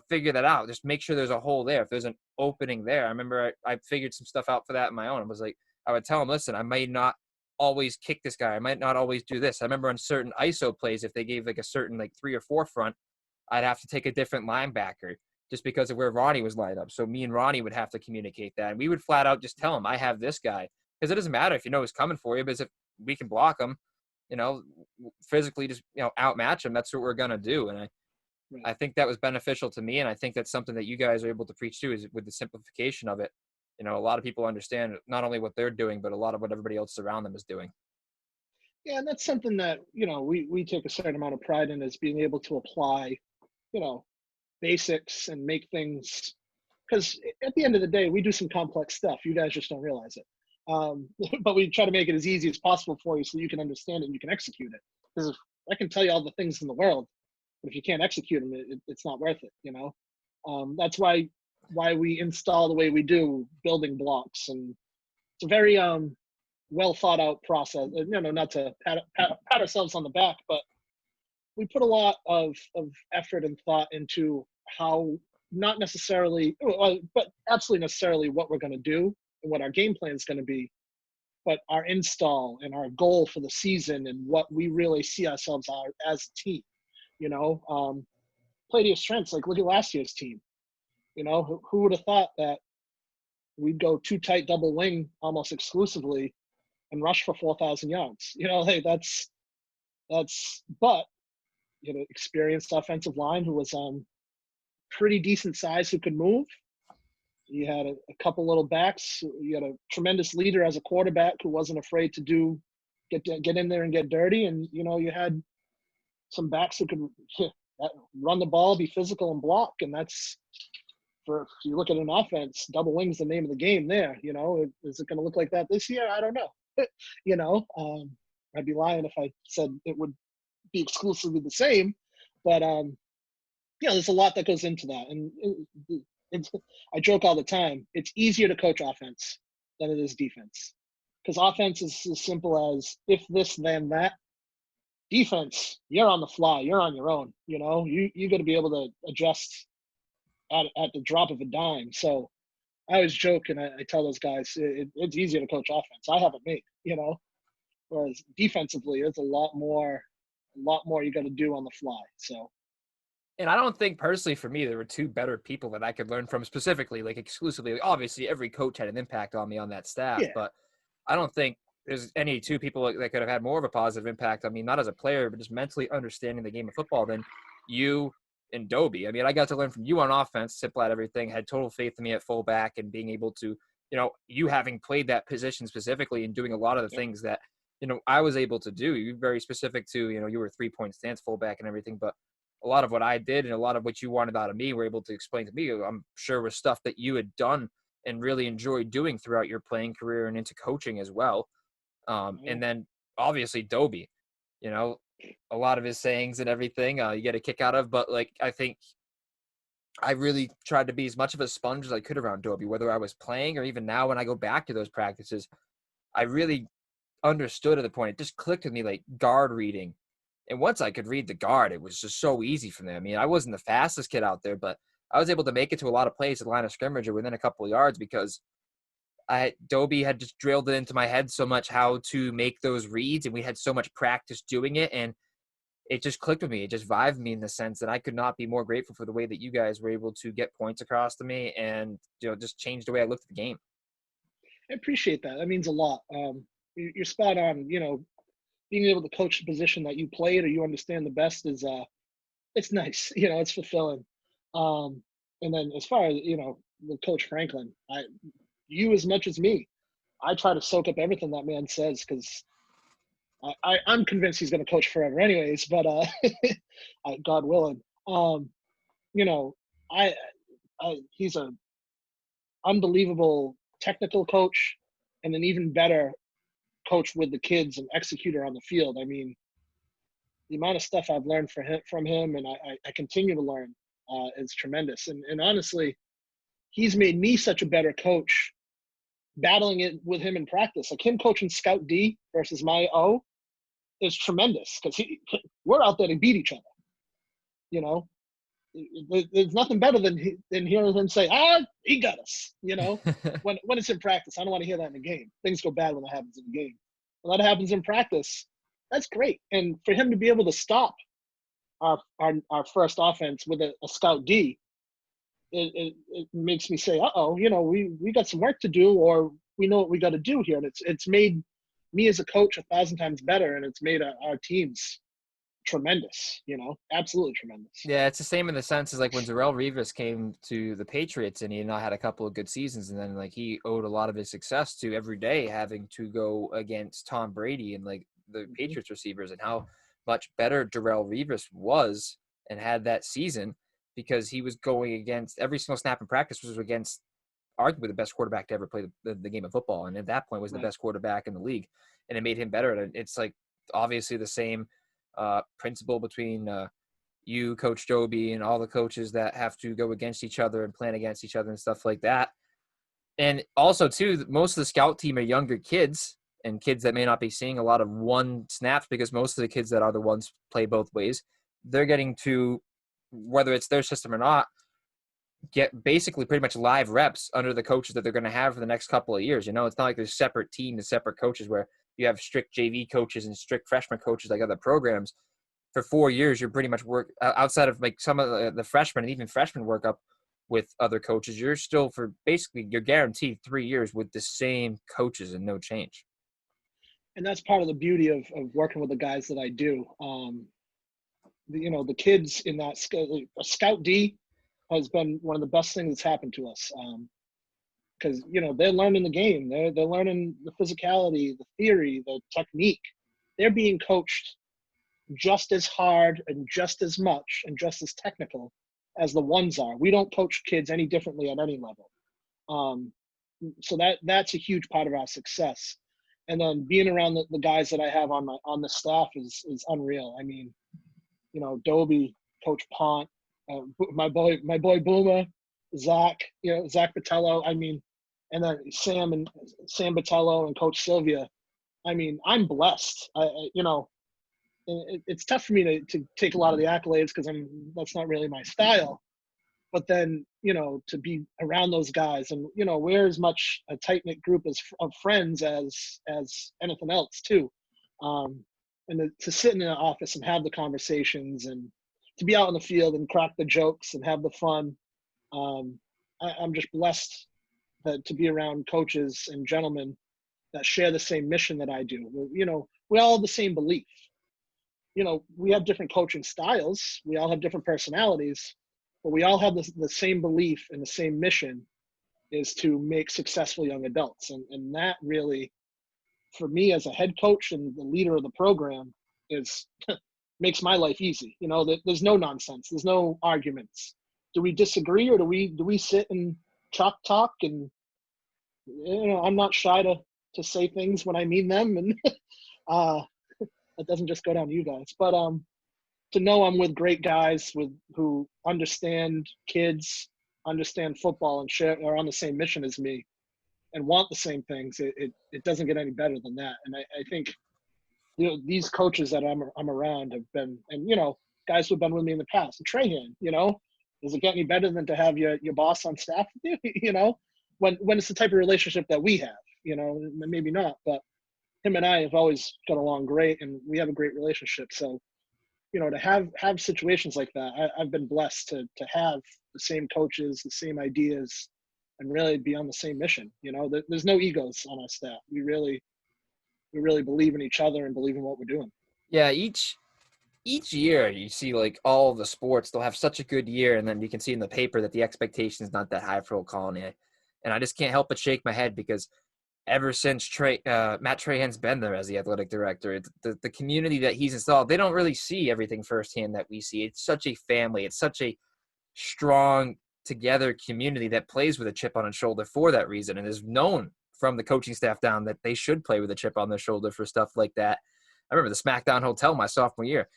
Speaker 1: figure that out. Just make sure there's a hole there. If there's an opening there, I remember I figured some stuff out for that on my own. I was like, I would tell him, listen, I might not always kick this guy. I might not always do this. I remember on certain ISO plays, if they gave like a certain like 3 or 4 front, I'd have to take a different linebacker just because of where Ronnie was lined up. So me and Ronnie would have to communicate that. And we would flat out just tell him, I have this guy. Because it doesn't matter if you know he's coming for you, but if we can block him, physically just, outmatch him, that's what we're going to do. And I think that was beneficial to me. And I think that's something that you guys are able to preach too, is with the simplification of it. A lot of people understand not only what they're doing, but a lot of what everybody else around them is doing.
Speaker 2: Yeah, and that's something that, we take a certain amount of pride in, is being able to apply, you know, basics and make things, because at the end of the day, we do some complex stuff. You guys just don't realize it. But we try to make it as easy as possible for you so you can understand it and you can execute it. Because if I can tell you all the things in the world, but if you can't execute them, it's not worth it. That's why we install the way we do, building blocks, and it's a very well thought out process. Not to pat ourselves on the back, but we put a lot of effort and thought into how, not necessarily, but absolutely necessarily, what we're going to do and what our game plan is going to be, but our install and our goal for the season and what we really see ourselves as a team. Play to your strengths. Like, look at last year's team. Who would have thought that we'd go too tight double wing almost exclusively and rush for 4,000 yards? Hey, that's but experienced offensive line who was pretty decent size, who could move. You had a couple little backs. You had a tremendous leader as a quarterback who wasn't afraid to get in there and get dirty. And you had some backs who could run the ball, be physical, and block. And that's, if you look at an offense, double wing's the name of the game there. Is it going to look like that this year? I don't know. I'd be lying if I said it would be exclusively the same, but there's a lot that goes into that. And I joke all the time, it's easier to coach offense than it is defense, because offense is as simple as if this, then that. Defense, you're on the fly, you're on your own. You got to be able to adjust at the drop of a dime. So I always joke, and I tell those guys, it's easier to coach offense. I haven't made, whereas defensively, there's a lot more you got to do on the fly. So.
Speaker 1: And I don't think personally for me, there were 2 better people that I could learn from specifically, like exclusively. Like, obviously, every coach had an impact on me on that staff,
Speaker 2: Yeah.
Speaker 1: but I don't think there's any 2 people that could have had more of a positive impact on me, not as a player, but just mentally understanding the game of football, than you and Dobie. I mean, I got to learn from you on offense, simple at everything, had total faith in me at fullback, and being able to, you having played that position specifically and doing a lot of the things that, I was able to do. You're very specific to, you were 3-point stance fullback and everything, but a lot of what I did and a lot of what you wanted out of me were able to explain to me, I'm sure, was stuff that you had done and really enjoyed doing throughout your playing career and into coaching as well. And then obviously Dobie, a lot of his sayings and everything, you get a kick out of, but like, I think I really tried to be as much of a sponge as I could around Dobie, whether I was playing or even now when I go back to those practices. I really understood at the point, it just clicked with me, like guard reading. And once I could read the guard, it was just so easy for me. I mean, I wasn't the fastest kid out there, but I was able to make it to a lot of plays at the line of scrimmage or within a couple of yards, because Dobie had just drilled it into my head so much how to make those reads, and we had so much practice doing it. And it just clicked with me. It just vibed me in the sense that I could not be more grateful for the way that you guys were able to get points across to me and, just change the way I looked at the game.
Speaker 2: I appreciate that. That means a lot. You're spot on. Being able to coach the position that you played or you understand the best is it's nice. It's fulfilling. And then as far as with Coach Franklin, you as much as me, I try to soak up everything that man says because I'm convinced he's going to coach forever, anyways. But God willing, you know, I, he's a unbelievable technical coach and an even better coach with the kids and executor on the field. I mean, the amount of stuff I've learned from him and I continue to learn is tremendous. And honestly, he's made me such a better coach battling it with him in practice. Like him coaching Scout D versus my O is tremendous because we're out there to beat each other. There's nothing better than hearing him say, he got us, when it's in practice. I don't want to hear that in the game. Things go bad when that happens in the game. When that happens in practice, that's great. And for him to be able to stop our first offense with a Scout D, it makes me say, we got some work to do, or we know what we got to do here. And it's made me as a coach 1,000 times better, and it's made our teams tremendous, absolutely tremendous.
Speaker 1: Yeah, it's the same in the sense as like when Darrelle Revis came to the Patriots and he had a couple of good seasons, and then like he owed a lot of his success to every day having to go against Tom Brady and like the Patriots receivers, and how much better Darrelle Revis was and had that season because he was going against every single snap in practice was against arguably the best quarterback to ever play the game of football, and at that point was the best quarterback in the league, and it made him better. And it's like obviously the same principle between you, Coach Joby, and all the coaches that have to go against each other and plan against each other and stuff like that. And also, too, most of the scout team are younger kids and kids that may not be seeing a lot of one snaps because most of the kids that are the ones play both ways. They're getting to, whether it's their system or not, get basically pretty much live reps under the coaches that they're going to have for the next couple of years. It's not like there's separate teams and separate coaches where you have strict JV coaches and strict freshman coaches like other programs. For 4 years, you're pretty much work outside of like some of the freshmen and even freshmen work up with other coaches. You're still you're guaranteed 3 years with the same coaches and no change.
Speaker 2: And that's part of the beauty of working with the guys that I do. The kids in that Scout D has been one of the best things that's happened to us. Because they're learning the game, they're learning the physicality, the theory, the technique. They're being coached just as hard and just as much and just as technical as the ones are. We don't coach kids any differently at any level. So that's a huge part of our success. And then being around the guys that I have on the staff is unreal. I mean, Dobie, Coach Pont, my boy Boomer, Zach Patello. I mean, and then Sam Patello and Coach Sylvia. I mean, I'm blessed. It's tough for me to take a lot of the accolades because that's not really my style. But then, to be around those guys and, we're as much a tight-knit group of friends as anything else too. And to sit in an office and have the conversations and to be out in the field and crack the jokes and have the fun. I'm just blessed to be around coaches and gentlemen that share the same mission that I do. We all have the same belief. We have different coaching styles. We all have different personalities, but we all have the same belief and the same mission is to make successful young adults. And that really, for me as a head coach and the leader of the program, is makes my life easy. There's no nonsense. There's no arguments. Do we disagree or do we sit and talk? And, I'm not shy to say things when I mean them. And that doesn't just go down to you guys. But to know I'm with great guys who understand kids, understand football, and are on the same mission as me and want the same things, it doesn't get any better than that. And I think these coaches that I'm around have been, and guys who've been with me in the past. And Trahan, does it get any better than to have your boss on staff with you? When it's the type of relationship that we have, maybe not, but him and I have always got along great, and we have a great relationship. So to have situations like that. I've been blessed to have the same coaches, the same ideas, and really be on the same mission. There's no egos on our staff. We really believe in each other and believe in what we're doing.
Speaker 1: Yeah, each year you see like all the sports, they'll have such a good year, and then you can see in the paper that the expectation is not that high for Old Colony. And I just can't help but shake my head because ever since Matt Trahan's been there as the athletic director, the community that he's installed, they don't really see everything firsthand that we see. It's such a family. It's such a strong together community that plays with a chip on its shoulder for that reason, and is known from the coaching staff down that they should play with a chip on their shoulder for stuff like that. I remember the SmackDown Hotel my sophomore year.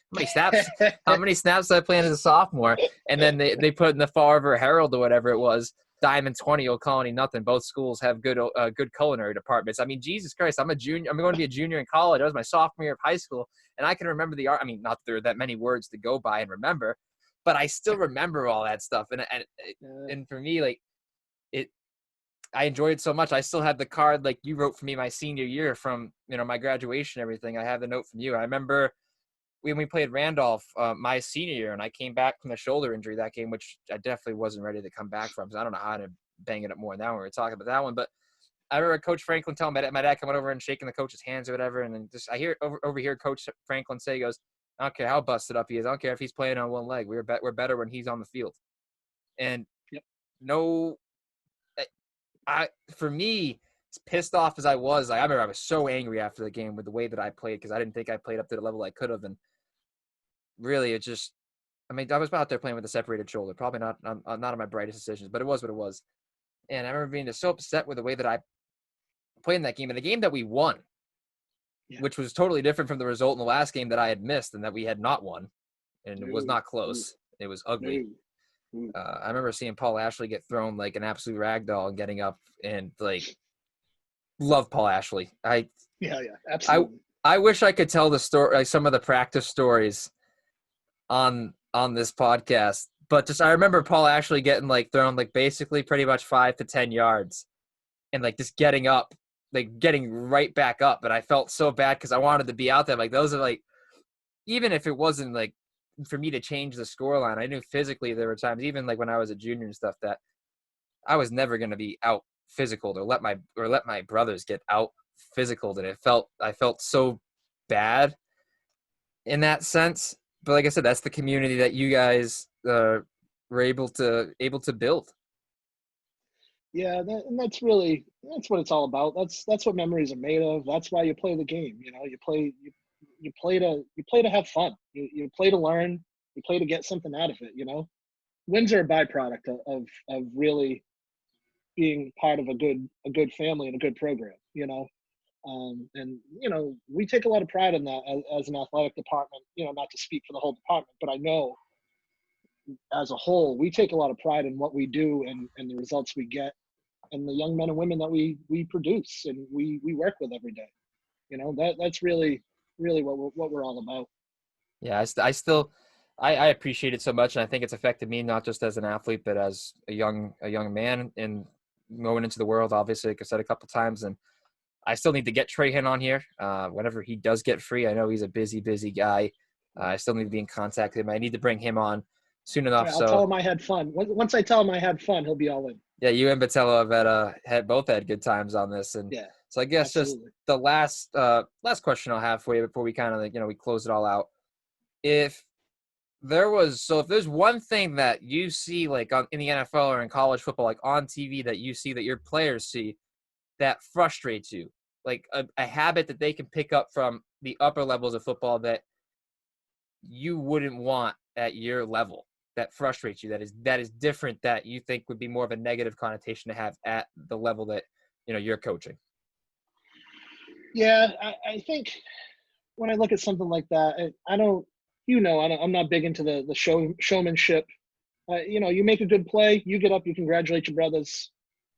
Speaker 1: How many snaps did I play as a sophomore? And then they put in the Fall River Herald or whatever it was, Diamond 20, Old Colony nothing. Both schools have good culinary departments. I mean, Jesus Christ, I'm a junior. I'm going to be a junior in college. That was my sophomore year of high school, and I can remember the art. I mean, not that there are that many words to go by and remember, but I still remember all that stuff. And for me, like I enjoyed it so much. I still have the card like you wrote for me my senior year from my graduation, everything. I have the note from you. I remember when we played Randolph my senior year, and I came back from the shoulder injury that game, which I definitely wasn't ready to come back from. So I don't know how to bang it up more now when we were talking about that one. But I remember Coach Franklin telling my dad coming over and shaking the coach's hands or whatever. And then just I hear over here Coach Franklin say, he goes, I don't care how busted up he is. I don't care if he's playing on one leg. We're better when he's on the field. And
Speaker 2: Yep.
Speaker 1: For me, as pissed off as I was, I remember I was so angry after the game with the way that I played because I didn't think I played up to the level I could have. And really, I was out there playing with a separated shoulder. Probably not on my brightest decisions, but it was what it was. And I remember being just so upset with the way that I played in that game. And the game that we won, which was totally different from the result in the last game that I had missed and that we had not won. And it was not close. It was ugly. I remember seeing Paul Ashley get thrown like an absolute ragdoll and getting up, and like love Paul Ashley.
Speaker 2: Yeah, absolutely.
Speaker 1: I wish I could tell the story, like some of the practice stories on this podcast, but just I remember Paul Ashley getting like thrown like basically pretty much 5 to 10 yards, and like just getting up, like getting right back up. But I felt so bad because I wanted to be out there. Like those are like, even if it wasn't like for me to change the scoreline, I knew physically there were times, even like when I was a junior and stuff, that I was never going to be out physical or let my brothers get out physical. And I felt so bad in that sense. But like I said, that's the community that you guys were able to build.
Speaker 2: Yeah, that's what it's all about. That's what memories are made of. That's why you play the game. You play to have fun. You play to learn. You play to get something out of it. Wins are a byproduct of really being part of a good family and a good program. And we take a lot of pride in that as an athletic department. Not to speak for the whole department, but I know as a whole we take a lot of pride in what we do and the results we get and the young men and women that we produce and we work with every day. That's really what we're all about.
Speaker 1: Yeah, I appreciate it so much, and I think it's affected me not just as an athlete, but as a young man and going into the world. Obviously, like I said a couple times, and I still need to get Trahan on here whenever he does get free. I know he's a busy guy. I still need to be in contact with him. I need to bring him on soon enough.
Speaker 2: I'll tell him I had fun. Once I tell him I had fun, he'll be all in.
Speaker 1: Yeah, you and Batello have both had good times on this, and
Speaker 2: yeah.
Speaker 1: So I guess
Speaker 2: Absolutely.
Speaker 1: just the last question I'll have for you before we kind of we close it all out. If there's one thing that you see like in the NFL or in college football, like on TV, that you see that your players see that frustrates you, like a habit that they can pick up from the upper levels of football that you wouldn't want at your level, that frustrates you, that is different, that you think would be more of a negative connotation to have at the level that you're coaching?
Speaker 2: Yeah, I think when I look at something like that, I'm not big into the showmanship. You make a good play, you get up, you congratulate your brothers,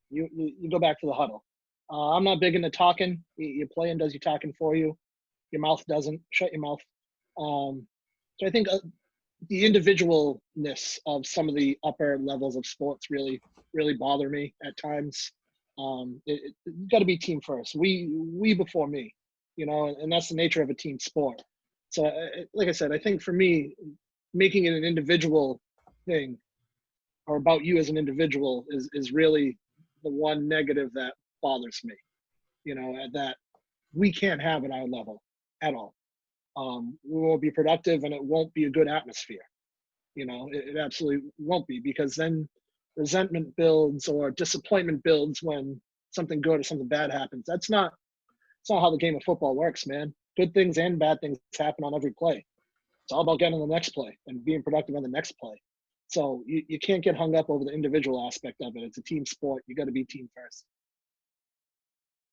Speaker 2: you go back to the huddle. I'm not big into talking. Your playing does your talking for you. Your mouth doesn't. Shut your mouth. So I think the individualness of some of the upper levels of sports really bother me at times. It got to be team first. We before me, and that's the nature of a team sport. So, like I said, I think for me, making it an individual thing or about you as an individual is really the one negative that bothers me. That we can't have at our level at all. We won't be productive, and it won't be a good atmosphere. It absolutely won't be, because then resentment builds or disappointment builds when something good or something bad happens. It's not how the game of football works, man. Good things and bad things happen on every play. It's all about getting the next play and being productive on the next play. So you can't get hung up over the individual aspect of it. It's a team sport. You got to be team first.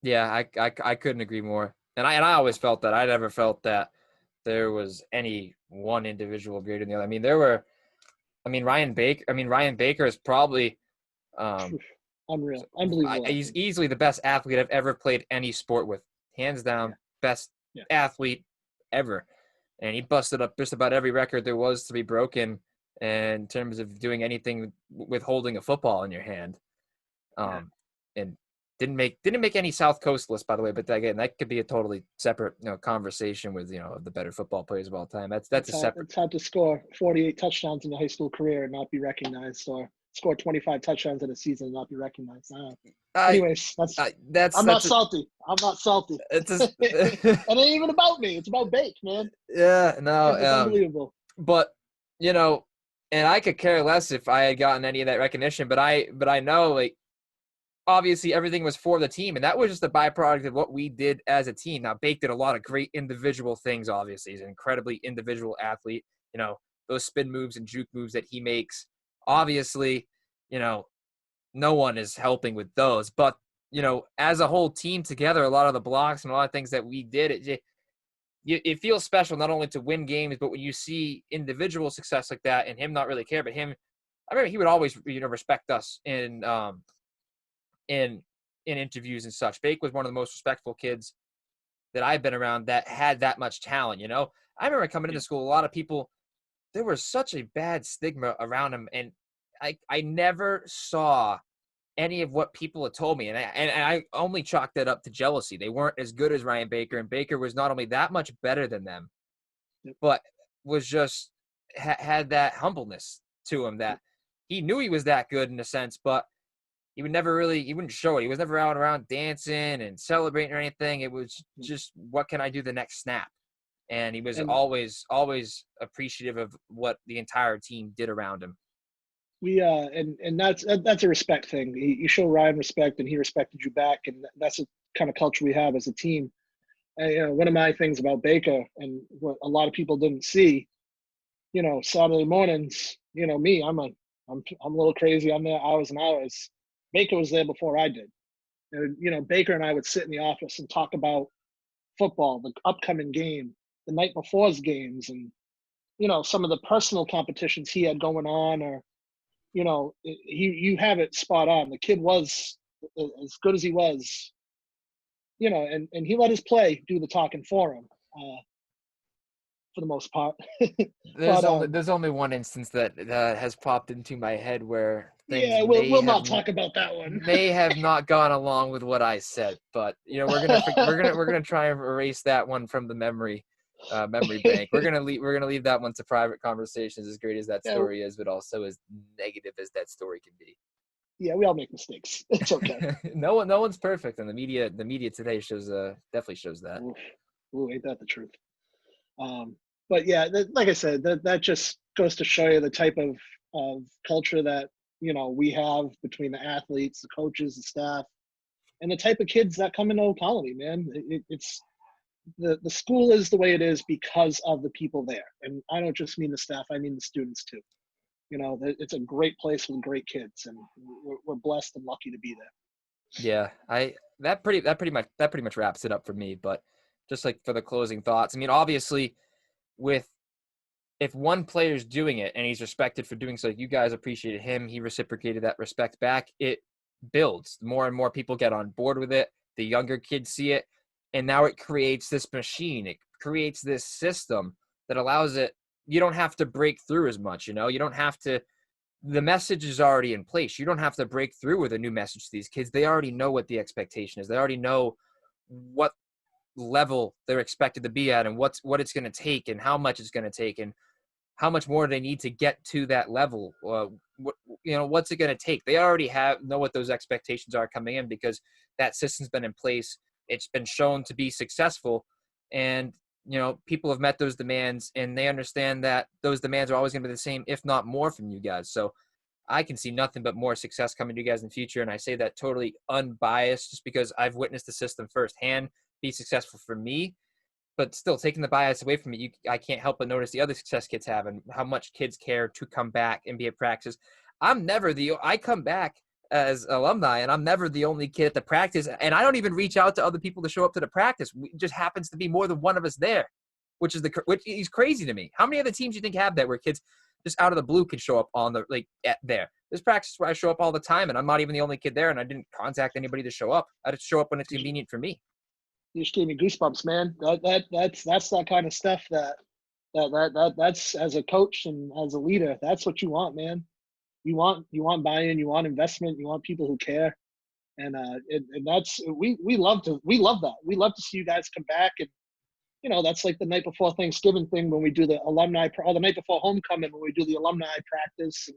Speaker 1: Yeah, I couldn't agree more. And I always felt that. I never felt that there was any one individual greater than the other. Ryan Baker is probably
Speaker 2: Unreal, unbelievable
Speaker 1: he's
Speaker 2: athlete.
Speaker 1: easily the best athlete I've ever played any sport with, hands
Speaker 2: Yeah,
Speaker 1: down, best
Speaker 2: yeah,
Speaker 1: athlete ever. And he busted up just about every record there was to be broken in terms of doing anything with holding a football in your hand.
Speaker 2: yeah.
Speaker 1: Um, and didn't make any South Coast list, by the way. But again, that could be a totally separate conversation with the better football players of all time. That's
Speaker 2: It's
Speaker 1: a
Speaker 2: hard.
Speaker 1: separate.
Speaker 2: It's hard to score 48 touchdowns in your high school career and not be recognized, or score 25 touchdowns in a season and not be recognized.
Speaker 1: I
Speaker 2: Anyways,
Speaker 1: that's
Speaker 2: I'm not
Speaker 1: that's a,
Speaker 2: salty. I'm not salty.
Speaker 1: it's
Speaker 2: It
Speaker 1: a
Speaker 2: ain't even about me. It's about Bake, man.
Speaker 1: yeah,
Speaker 2: Kid was
Speaker 1: no.
Speaker 2: unbelievable.
Speaker 1: But you know, and I could care less if I had gotten any of that recognition. But I know, like, obviously everything was for the team, and that was just a byproduct of what we did as a team. Now, Bake did a lot of great individual things. Obviously, he's an incredibly individual athlete. Those spin moves and juke moves that he makes. Obviously, you know, no one is helping with those. But as a whole team together, a lot of the blocks and a lot of things that we did, it feels special not only to win games, but when you see individual success like that and him not really care, but him, I remember he would always respect us in interviews and such. Bake was one of the most respectful kids that I've been around that had that much talent. I remember coming
Speaker 2: Yeah.
Speaker 1: into school, a lot of people, there was such a bad stigma around him, and I never saw any of what people had told me, and I only chalked that up to jealousy. They weren't as good as Ryan Baker, and Baker was not only that much better than them,
Speaker 2: Yep.
Speaker 1: but was just had that humbleness to him that he knew he was that good in a sense, but he wouldn't show it. He was never out around dancing and celebrating or anything. It was just, what can I do the next snap? And he was
Speaker 2: And
Speaker 1: always appreciative of what the entire team did around him.
Speaker 2: and that's a respect thing. You show Ryan respect, and he respected you back, and that's the kind of culture we have as a team. And, one of my things about Baker, and what a lot of people didn't see, Saturday mornings, me, I'm a little crazy. I'm there hours and hours. Baker was there before I did. And, Baker and I would sit in the office and talk about football, the upcoming game, the night before's games, and some of the personal competitions he had going on, or you have it spot on. The kid was as good as he was, and he let his play do the talking for him, for the most part.
Speaker 1: There's
Speaker 2: But
Speaker 1: only there's only one instance that has popped into my head where things
Speaker 2: yeah, we'll not talk about that one.
Speaker 1: may have not gone along with what I said, but we're gonna try and erase that one from the memory bank. We're gonna leave that one to private conversations, as great as that
Speaker 2: Yeah,
Speaker 1: story is, but also as negative as that story can be.
Speaker 2: yeah, we all make mistakes. It's okay.
Speaker 1: No one's perfect, and the media today definitely shows that.
Speaker 2: Oof. Ooh, ain't that the truth? Um, but yeah, like I said, that just goes to show you the type of culture that we have between the athletes, the coaches, the staff, and the type of kids that come into Old Colony. Man, it's the school is the way it is because of the people there, and I don't just mean the staff; I mean the students too. It's a great place with great kids, and we're blessed and lucky to be there.
Speaker 1: Yeah, that pretty much wraps it up for me. But just like for the closing thoughts, I mean, obviously, with if one player's doing it and he's respected for doing so, you guys appreciated him, he reciprocated that respect back. It builds. More and more people get on board with it. The younger kids see it, and now it creates this machine. It creates this system that allows it. You don't have to break through as much. You don't have to. The message is already in place. You don't have to break through with a new message to these kids. They already know what the expectation is. They already know what level they're expected to be at and what it's going to take and how much it's going to take and how much more they need to get to that level. What's it going to take? They already know what those expectations are coming in because that system's been in place. It's been shown to be successful, and people have met those demands, and they understand that those demands are always going to be the same, if not more, from you guys. So I can see nothing but more success coming to you guys in the future, and I say that totally unbiased, just because I've witnessed the system firsthand be successful for me. But still, taking the bias away from it, I can't help but notice the other success kids have and how much kids care to come back and be at practice. I come back as alumni, and I'm never the only kid at the practice, and I don't even reach out to other people to show up to the practice. It just happens to be more than one of us there, which is crazy to me. How many other teams do you think have that where kids just out of the blue can show up there? There's practice where I show up all the time, and I'm not even the only kid there, and I didn't contact anybody to show up. I just show up when it's convenient for me.
Speaker 2: You just gave me goosebumps, man. That's that kind of stuff that's, as a coach and as a leader, that's what you want, man. You want buy-in, you want investment, you want people who care, and that's we love that. We love to see you guys come back, and that's like the night before Thanksgiving thing when we do the alumni, or the night before homecoming when we do the alumni practice,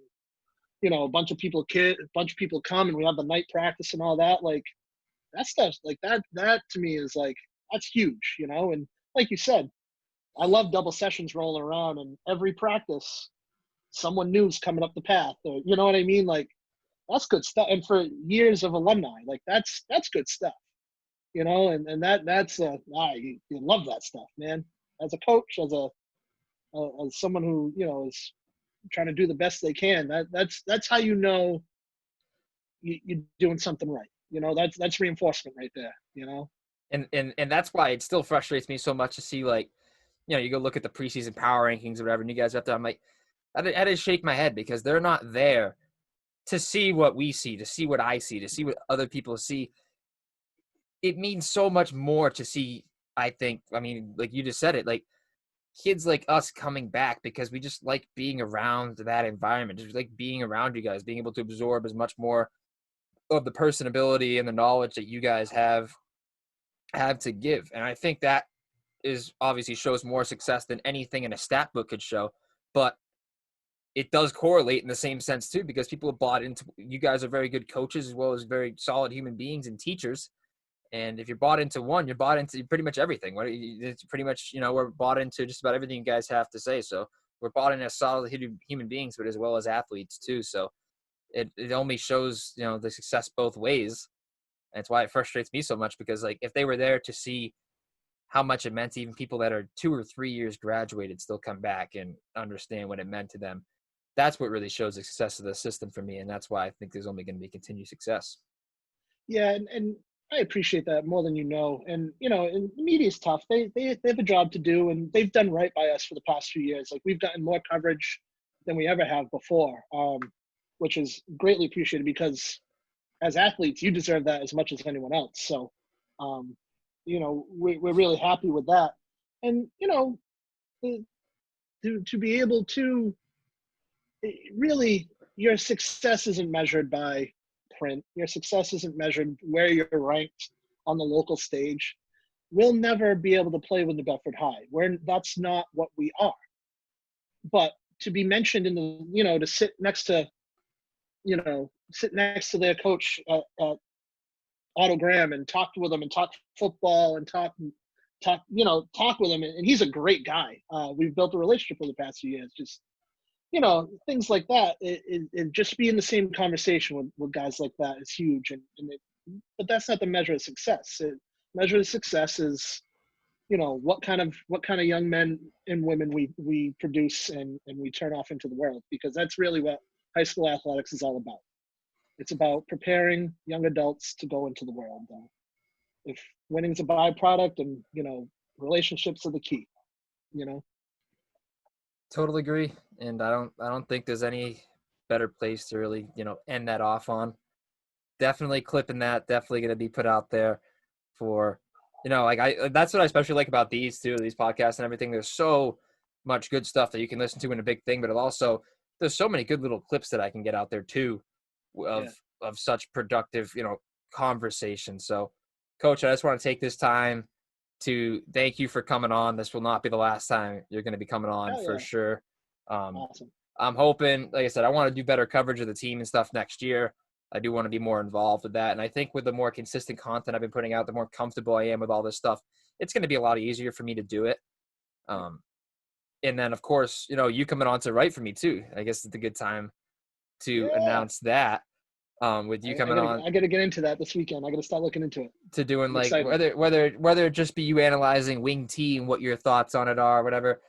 Speaker 2: and a bunch of people come and we have the night practice and all that. Like, that stuff, like that to me is like, that's huge, and like you said, I love double sessions rolling around, and every practice someone new's coming up the path, or you know what I mean? Like, that's good stuff. And for years of alumni, like that's good stuff, and that's you love that stuff, man. As a coach, as someone who is trying to do the best they can, that's how you're doing something right. That's reinforcement right there,
Speaker 1: And that's why it still frustrates me so much to see, like, you go look at the preseason power rankings or whatever, and you guys are up there. I'm like, I had to shake my head because they're not there to see what we see, to see what I see, to see what other people see. It means so much more to see, I think. I mean, like you just said it, like kids like us coming back because we just like being around that environment, just like being around you guys, being able to absorb as much more of the personability and the knowledge that you guys have to give. And I think that is obviously shows more success than anything in a stat book could show, but it does correlate in the same sense too, because people have bought into, you guys are very good coaches as well as very solid human beings and teachers. And if you're bought into one, you're bought into pretty much everything. It's pretty much, we're bought into just about everything you guys have to say. So we're bought in as solid human beings, but as well as athletes too. So it only shows, the success both ways. And it's why it frustrates me so much, because like if they were there to see how much it meant to even people that are 2 or 3 years graduated still come back and understand what it meant to them, that's what really shows the success of the system for me. And that's why I think there's only going to be continued success.
Speaker 2: Yeah. And I appreciate that more than you know. And, and the media is tough. They have a job to do, and they've done right by us for the past few years. Like, we've gotten more coverage than we ever have before, which is greatly appreciated, because as athletes, you deserve that as much as anyone else. So, we're really happy with that. And, to be able to really, your success isn't measured by print. Your success isn't measured where you're ranked on the local stage. We'll never be able to play with New Bedford High. That's not what we are. But to be mentioned in the, to sit next to their coach at Otto Graham and talk with him and talk football and talk with him. And he's a great guy. We've built a relationship for the past few years. Just, things like that. It just be in the same conversation with guys like that is huge. But that's not the measure of success. Measure of success is, what kind of young men and women we produce and we turn off into the world, because that's really what high school athletics is all about. It's about preparing young adults to go into the world. If winning's a byproduct, and relationships are the key.
Speaker 1: Totally agree, and I don't think there's any better place to really end that off on. Definitely clipping that. Definitely going to be put out there for that's what I especially like about these podcasts and everything. There's so much good stuff that you can listen to in a big thing, but there's so many good little clips that I can get out there too of such productive conversation. So, Coach, I just want to take this time to thank you for coming on. This will not be the last time you're going to be coming on
Speaker 2: Hell
Speaker 1: for
Speaker 2: yeah.
Speaker 1: sure.
Speaker 2: Awesome.
Speaker 1: I'm hoping, like I said, I want to do better coverage of the team and stuff next year. I do want to be more involved with that. And I think with the more consistent content I've been putting out, the more comfortable I am with all this stuff, it's going to be a lot easier for me to do it. And then, of course, you know, you coming on to write for me too. I guess it's a good time to announce that. With you coming on,
Speaker 2: I gotta get into that this weekend. I gotta start looking into it.
Speaker 1: to doing
Speaker 2: I'm
Speaker 1: like
Speaker 2: excited.
Speaker 1: whether it just be you analyzing wing T and what your thoughts on it are, whatever.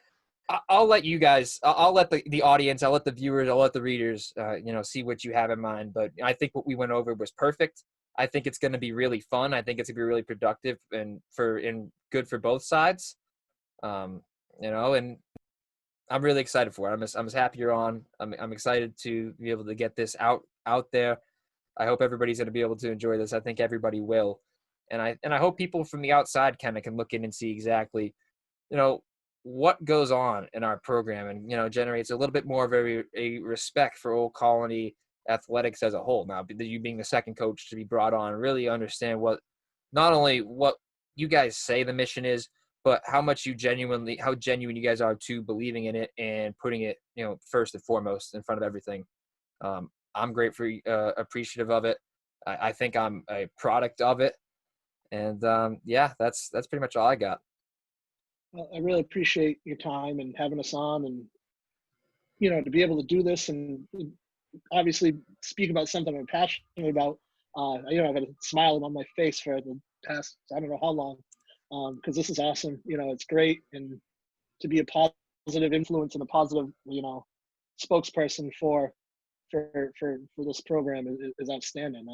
Speaker 1: I'll let you guys. I'll let the audience. I'll let the viewers. I'll let the readers. You know, see what you have in mind. But I think what we went over was perfect. I think it's going to be really fun. I think it's going to be really productive and good for both sides. You know, and I'm really excited for it. I'm as happy you're on. I'm excited to be able to get this out there. I hope everybody's going to be able to enjoy this. I think everybody will, and I hope people from the outside kind of can look in and see exactly, you know, what goes on in our program, and you know, generates a little bit more of a respect for Old Colony athletics as a whole. Now, you being the second coach to be brought on, really understand what, not only what you guys say the mission is, but how genuine you guys are to believing in it and putting it, you know, first and foremost in front of everything. I'm grateful, appreciative of it. I think I'm a product of it. And yeah, that's pretty much all I got.
Speaker 2: Well, I really appreciate your time and having us on, and you know, to be able to do this and obviously speak about something I'm passionate about. You know, I've had a smile on my face for the past, I don't know how long, because this is awesome. You know, it's great, and to be a positive influence and a positive, you know, spokesperson for this program is outstanding.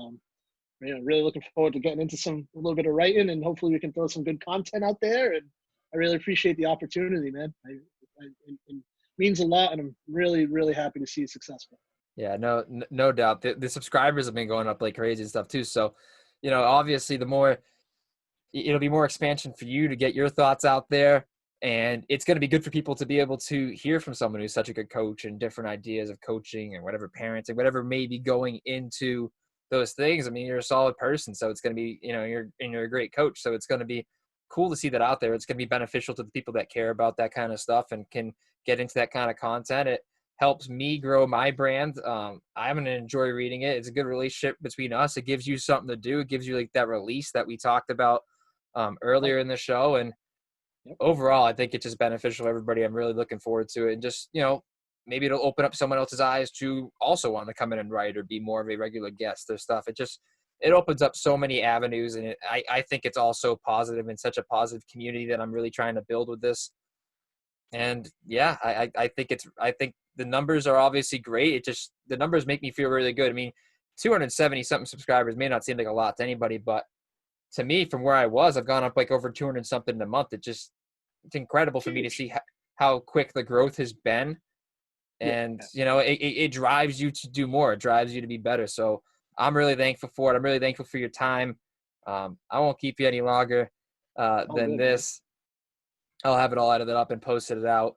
Speaker 2: You know, really looking forward to getting into a little bit of writing, and hopefully we can throw some good content out there. And I really appreciate the opportunity, man. It means a lot, and I'm really, really happy to see you successful.
Speaker 1: Yeah, no doubt. The subscribers have been going up like crazy and stuff too. So, you know, obviously it'll be more expansion for you to get your thoughts out there. And it's going to be good for people to be able to hear from someone who's such a good coach and different ideas of coaching and whatever, parenting, whatever may be going into those things. I mean, you're a solid person, so it's going to be, you know, you're a great coach. So it's going to be cool to see that out there. It's going to be beneficial to the people that care about that kind of stuff and can get into that kind of content. It helps me grow my brand. I'm going to enjoy reading it. It's a good relationship between us. It gives you something to do. It gives you like that release that we talked about earlier in the show. And overall, I think it's just beneficial to everybody. I'm really looking forward to it. And just, you know, maybe it'll open up someone else's eyes to also want to come in and write or be more of a regular guest or stuff. It opens up so many avenues. And I think it's also positive and such a positive community that I'm really trying to build with this. And yeah, I think the numbers are obviously great. The numbers make me feel really good. I mean, 270 something subscribers may not seem like a lot to anybody, but to me, from where I was, I've gone up like over 200 something a month. It's incredible for me to see how quick the growth has been. And, you know, it drives you to do more. It drives you to be better. So I'm really thankful for it. I'm really thankful for your time. I won't keep you any longer than this. I'll have it all edited up and posted it out.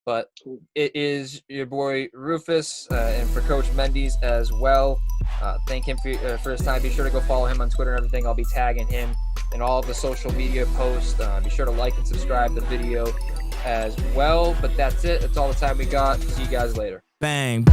Speaker 1: But it is your boy Rufus, and for Coach Mendez as well. Thank him for his time. Be sure to go follow him on Twitter and everything. I'll be tagging him in all of the social media posts. Be sure to like and subscribe to the video as well. But that's it. That's all the time we got. See you guys later.
Speaker 3: Bang.